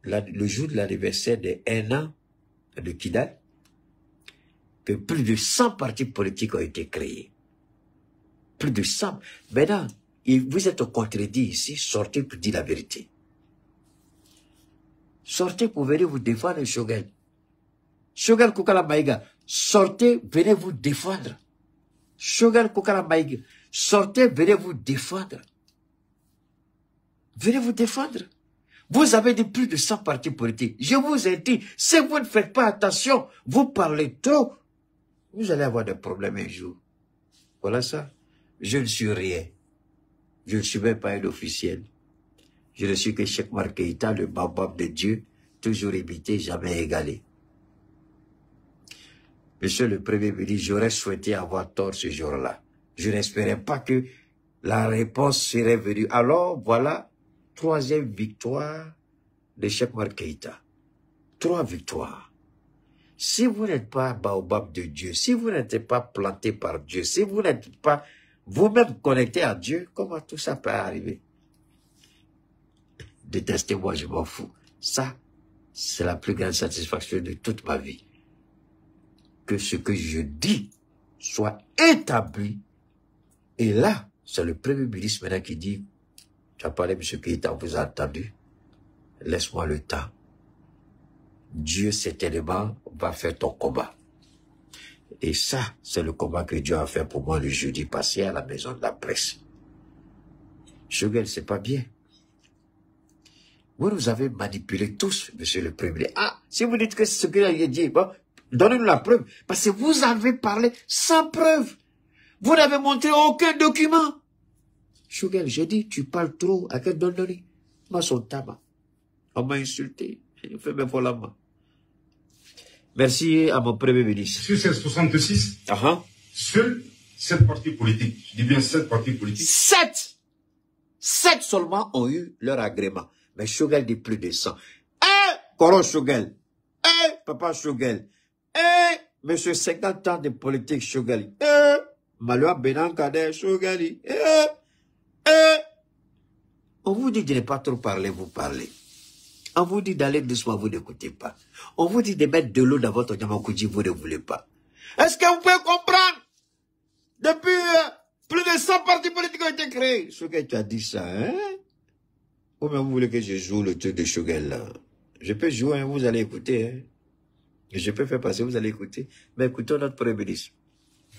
le jour de l'anniversaire de 1 an de Kidal, que plus de 100 partis politiques ont été créés. Plus de 100. Maintenant, vous êtes contredit ici, sortez pour dire la vérité. Sortez pour venir vous défendre, Shogun. Shogun Kokala Maïga, sortez, venez vous défendre. Shogun Kokala Maïga, sortez, venez vous défendre. Venez vous défendre. Vous avez dit plus de 100 partis politiques. Je vous ai dit, si vous ne faites pas attention, vous parlez trop, vous allez avoir des problèmes un jour. Voilà ça. Je ne suis rien. Je ne suis même pas un officiel. Je ne suis que Cheikh Oumar Keïta, le babab de Dieu, toujours imité, jamais égalé. Monsieur le Premier ministre, j'aurais souhaité avoir tort ce jour-là. Je n'espérais pas que la réponse serait venue. Alors, voilà, 3e victoire de Cheikh Oumar Keïta. 3 victoires. Si vous n'êtes pas baobab de Dieu, si vous n'êtes pas planté par Dieu, si vous n'êtes pas vous-même connecté à Dieu, comment tout ça peut arriver? Détestez-moi, je m'en fous. Ça, c'est la plus grande satisfaction de toute ma vie. Que ce que je dis soit établi. Et là, c'est le Premier ministre maintenant qui dit, tu as parlé, M. Keïta, on vous a entendu. Laisse-moi le temps. Dieu, certainement, va faire ton combat. Et ça, c'est le combat que Dieu a fait pour moi le jeudi passé à la maison de la presse. Choguel, c'est pas bien. Vous nous avez manipulé tous, monsieur le Premier ministre. Ah, si vous dites que c'est ce qu'il a dit, bon, donnez-nous la preuve. Parce que vous avez parlé sans preuve. Vous n'avez montré aucun document. Choguel, j'ai dit, tu parles trop. À quel donnerie? Moi, son tabac. On m'a insulté. Il fait mes volaments. Merci à mon Premier ministre. Sur ces 66, seuls 7 partis politiques, je dis bien 7 partis politiques. 7 seulement ont eu leur agrément. Mais Choguel dit plus de 100. Coron Choguel. Papa Choguel. Monsieur 50 ans de politique Choguel. Maloua Benan Kader Choguel. On vous dit de ne pas trop parler, vous parlez. On vous dit d'aller doucement, vous n'écoutez pas. On vous dit de mettre de l'eau dans votre Yamakoudji, vous ne voulez pas. Est-ce que vous pouvez comprendre? Depuis plus de 100 partis politiques ont été créés. Choguel, tu as dit ça, hein? Ou même vous voulez que je joue le truc de Choguel, là? Je peux jouer, hein, vous allez écouter, hein? Je peux faire passer, vous allez écouter. Mais écoutons notre Premier ministre.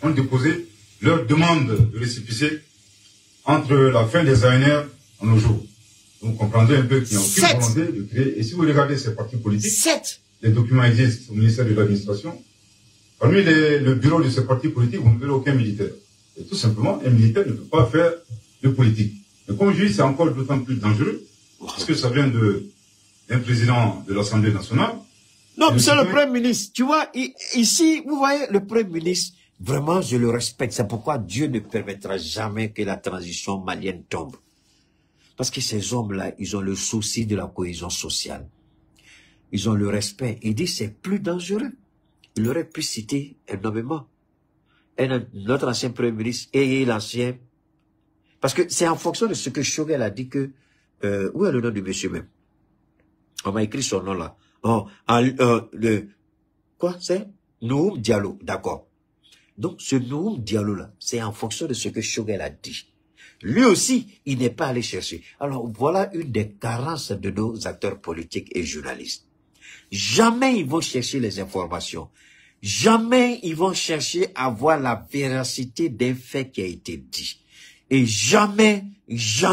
Ont déposé leur demande de récépissé entre la fin des ANR en nos jours. Vous comprendrez un peu qu'il n'y a aucune volonté de créer. Et si vous regardez ces partis politiques, les documents existent au ministère de l'Administration. Parmi le bureau de ces partis politiques, vous ne verrez aucun militaire. Et tout simplement, un militaire ne peut pas faire de politique. Mais comme je dis, c'est encore d'autant plus dangereux, parce que ça vient d'un président de l'Assemblée nationale. Non, monsieur le Premier ministre, tu vois, ici, vous voyez, le Premier ministre, vraiment, je le respecte. C'est pourquoi Dieu ne permettra jamais que la transition malienne tombe. Parce que ces hommes-là, ils ont le souci de la cohésion sociale. Ils ont le respect. Il dit c'est plus dangereux. Il aurait pu citer énormément. Et notre ancien Premier ministre et l'ancien... Parce que c'est en fonction de ce que Choguel a dit que... où est le nom du monsieur même? On m'a écrit son nom là. Quoi c'est? Nouhoum Diallo, d'accord. Donc ce Nouhoum Diallo là, c'est en fonction de ce que Choguel a dit. Lui aussi, il n'est pas allé chercher. Alors, voilà une des carences de nos acteurs politiques et journalistes. Jamais ils vont chercher les informations. Jamais ils vont chercher à voir la véracité d'un fait qui a été dit. Et jamais, et j'ai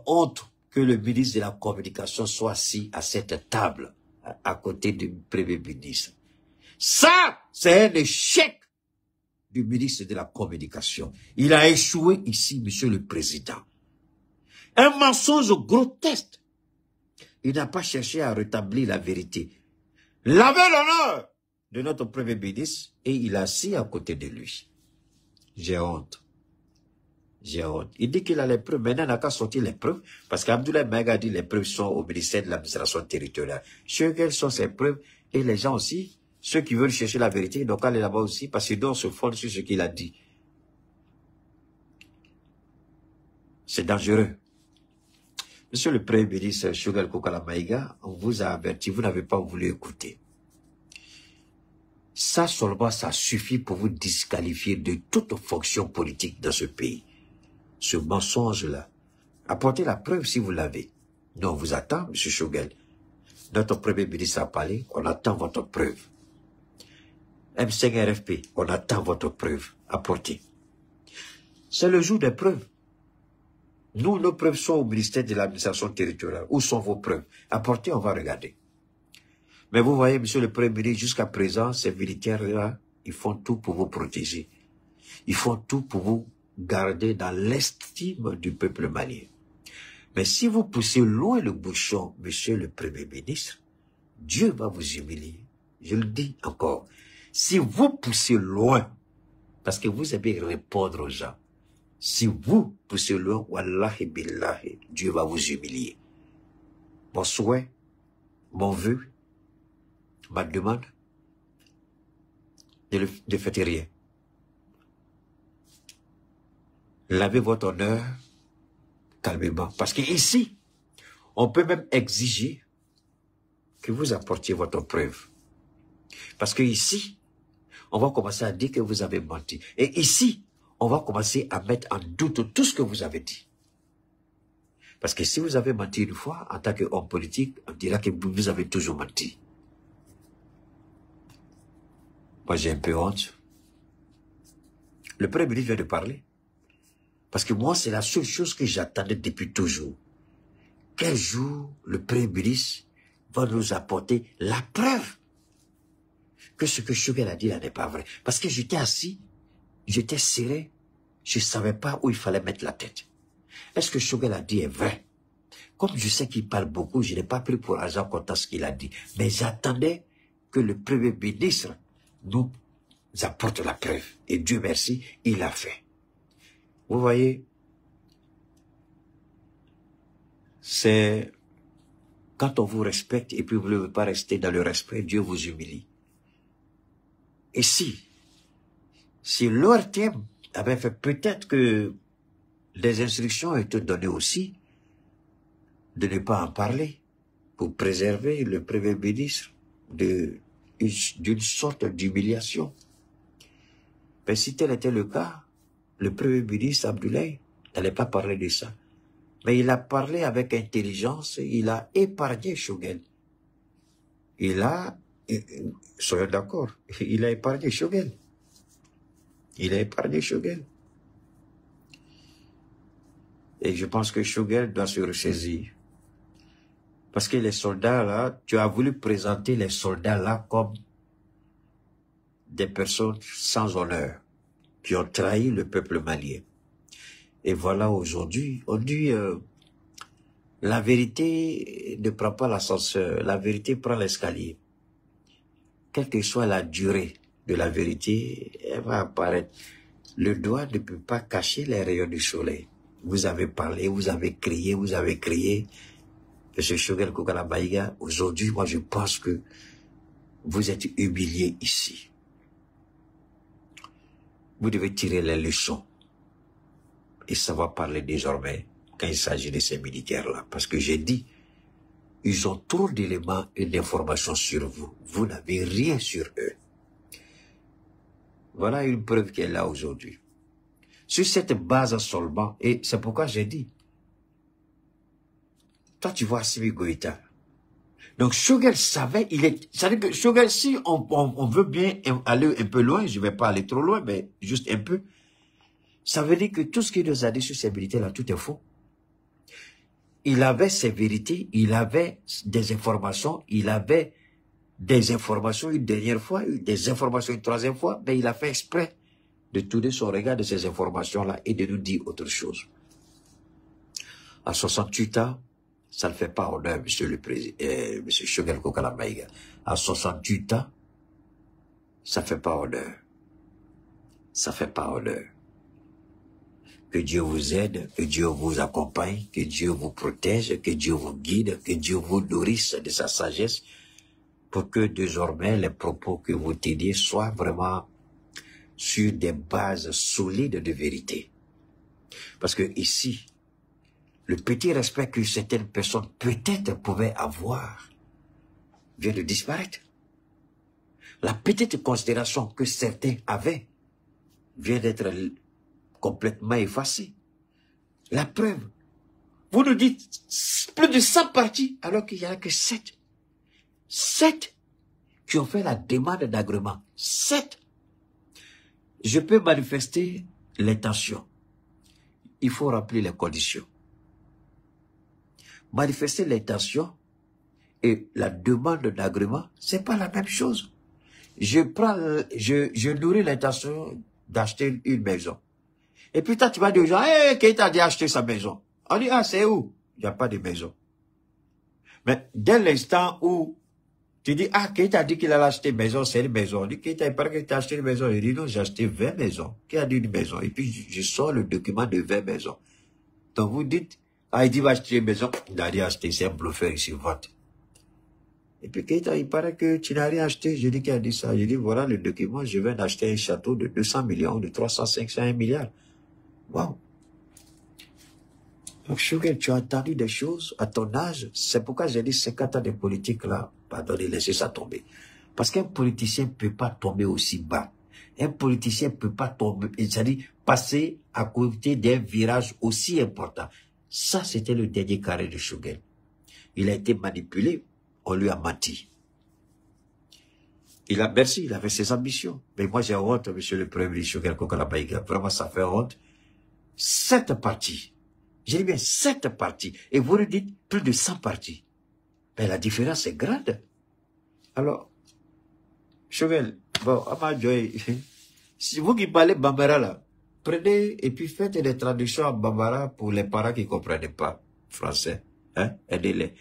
honte que le ministre de la Communication soit assis à cette table, à côté du Premier ministre. Ça, c'est un échec du ministre de la Communication. Il a échoué ici, monsieur le Président. Un mensonge grotesque. Il n'a pas cherché à rétablir la vérité. Il avait l'honneur de notre Premier ministre et il a assis à côté de lui. J'ai honte. J'ai honte. Il dit qu'il a les preuves. Maintenant, il n'a qu'à sortir les preuves. Parce qu'Abdoulaye Maïga dit les preuves sont au ministère de l'administration territoriale. Quelles sont ces preuves? Et les gens aussi, ceux qui veulent chercher la vérité, ils doivent aller là-bas aussi, parce qu'ils doivent se fondre sur ce qu'il a dit. C'est dangereux. Monsieur le Premier ministre Choguel Kokala Maïga, on vous a averti, vous n'avez pas voulu écouter. Ça seulement, ça suffit pour vous disqualifier de toute fonction politique dans ce pays. Ce mensonge-là. Apportez la preuve si vous l'avez. Nous, on vous attend, monsieur Choguel. Notre Premier ministre a parlé, on attend votre preuve. M5 RFP, on attend votre preuve. Apportez. C'est le jour des preuves. Nous, nos preuves sont au ministère de l'administration territoriale. Où sont vos preuves? Apportez, on va regarder. Mais vous voyez, monsieur le Premier ministre, jusqu'à présent, ces militaires-là, ils font tout pour vous protéger. Ils font tout pour vous garder dans l'estime du peuple malien. Mais si vous poussez loin le bouchon, monsieur le Premier ministre, Dieu va vous humilier. Je le dis encore. Si vous poussez loin, parce que vous avez répondre aux gens, si vous poussez loin, wallahi billahi, Dieu va vous humilier. Mon souhait, mon vœu, ma demande, ne faites rien. Lavez votre honneur calmement. Parce qu'ici, on peut même exiger que vous apportiez votre preuve. Parce qu'ici, on va commencer à dire que vous avez menti. Et ici, on va commencer à mettre en doute tout ce que vous avez dit. Parce que si vous avez menti une fois, en tant qu'homme politique, on dira que vous avez toujours menti. Moi, j'ai un peu honte. Le Premier ministre vient de parler. Parce que moi, c'est la seule chose que j'attendais depuis toujours. Quel jour le Premier ministre va nous apporter la preuve que ce que Choguel a dit là n'est pas vrai. Parce que j'étais assis, j'étais serré, je ne savais pas où il fallait mettre la tête. Est-ce que Choguel a dit est vrai? Comme je sais qu'il parle beaucoup, je n'ai pas pris pour argent comptant ce qu'il a dit. Mais j'attendais que le Premier ministre nous apporte la preuve. Et Dieu merci, il l'a fait. Vous voyez, c'est quand on vous respecte et puis vous ne voulez pas rester dans le respect, Dieu vous humilie. Et si l'ORTM avait fait, peut-être que des instructions étaient données aussi de ne pas en parler pour préserver le Premier ministre d'une sorte d'humiliation. Mais si tel était le cas, le Premier ministre Abdoulaye n'allait pas parler de ça. Mais il a parlé avec intelligence, il a épargné Choguel. Soyons d'accord, il a épargné Choguel. Il a épargné Choguel. Et je pense que Choguel doit se ressaisir. Parce que les soldats là, tu as voulu présenter les soldats là comme des personnes sans honneur, qui ont trahi le peuple malien. Et voilà aujourd'hui, on dit la vérité ne prend pas l'ascenseur, la vérité prend l'escalier. Quelle que soit la durée de la vérité, elle va apparaître. Le doigt ne peut pas cacher les rayons du soleil. Vous avez parlé, vous avez crié, M. Choguel Kokala Maïga, aujourd'hui, moi je pense que vous êtes humilié ici. Vous devez tirer les leçons et savoir parler désormais quand il s'agit de ces militaires-là. Parce que j'ai dit, ils ont trop d'éléments et d'informations sur vous. Vous n'avez rien sur eux. Voilà une preuve qui est là aujourd'hui. Sur cette base seulement, et c'est pourquoi j'ai dit, toi tu vois Assimi Goïta. Donc Choguel savait, c'est-à-dire que Choguel, si on veut bien aller un peu loin, je ne vais pas aller trop loin, mais juste un peu, ça veut dire que tout ce qu'il nous a dit sur ces militaires-là, tout est faux. Il avait ses vérités, il avait des informations, une dernière fois, des informations une troisième fois, mais il a fait exprès de tourner son regard de ces informations-là et de nous dire autre chose. À 68 ans, ça ne fait pas honneur, monsieur le président, monsieur Choguel Kokala Maïga. À 68 ans, ça ne fait pas honneur. Ça ne fait pas honneur. Que Dieu vous aide, que Dieu vous accompagne, que Dieu vous protège, que Dieu vous guide, que Dieu vous nourrisse de sa sagesse, pour que désormais les propos que vous teniez soient vraiment sur des bases solides de vérité. Parce que ici, le petit respect que certaines personnes peut-être pouvaient avoir vient de disparaître. La petite considération que certains avaient vient d'être complètement effacée. La preuve, vous nous dites plus de 100 partis alors qu'il n'y en a que 7. 7 qui ont fait la demande d'agrément. 7. Je peux manifester l'intention. Il faut remplir les conditions. Manifester l'intention et la demande d'agrément, c'est pas la même chose. Je nourris l'intention d'acheter une maison. Et puis toi, tu vas dire aux gens, hey, Keïta a dit acheter sa maison. On dit, ah, c'est où? Il n'y a pas de maison. Mais dès l'instant où tu dis, ah, Keïta a dit qu'il allait acheter une maison, c'est une maison. On dit, Keïta, il paraît que tu as acheté une maison. Il dit, non, j'ai acheté 20 maisons. Qui a dit une maison? Et puis, je sors le document de 20 maisons. Donc, vous dites, ah, il dit, va acheter une maison. Il a dit acheter, c'est un bluffeur ici, vote. Et puis, Keïta, il paraît que tu n'as rien acheté. Je dis, qui a dit ça? Je dis, voilà le document, je viens d'acheter un château de 200 millions, de 300, 500, 1 milliard. Wow. Donc, Choguel, tu as entendu des choses à ton âge. C'est pourquoi j'ai dit 50 ans de politique là. Pardonnez, laissez ça tomber. Parce qu'un politicien ne peut pas tomber aussi bas. Un politicien ne peut pas tomber, c'est-à-dire passer à côté d'un virage aussi important. Ça, c'était le dernier carré de Choguel. Il a été manipulé. On lui a menti. Merci, il avait ses ambitions. Mais moi, j'ai honte, monsieur le Premier ministre Choguel Kokolabaïga. Vraiment, ça fait honte. 7 partis. J'ai dit bien 7 partis. Et vous le dites, plus de 100 partis. Mais la différence est grande. Alors, Choguel, bon, Amadjoy, si vous qui parlez Bambara là, prenez et puis faites des traductions en Bambara pour les parents qui ne comprennent pas français. Hein? Aidez-les.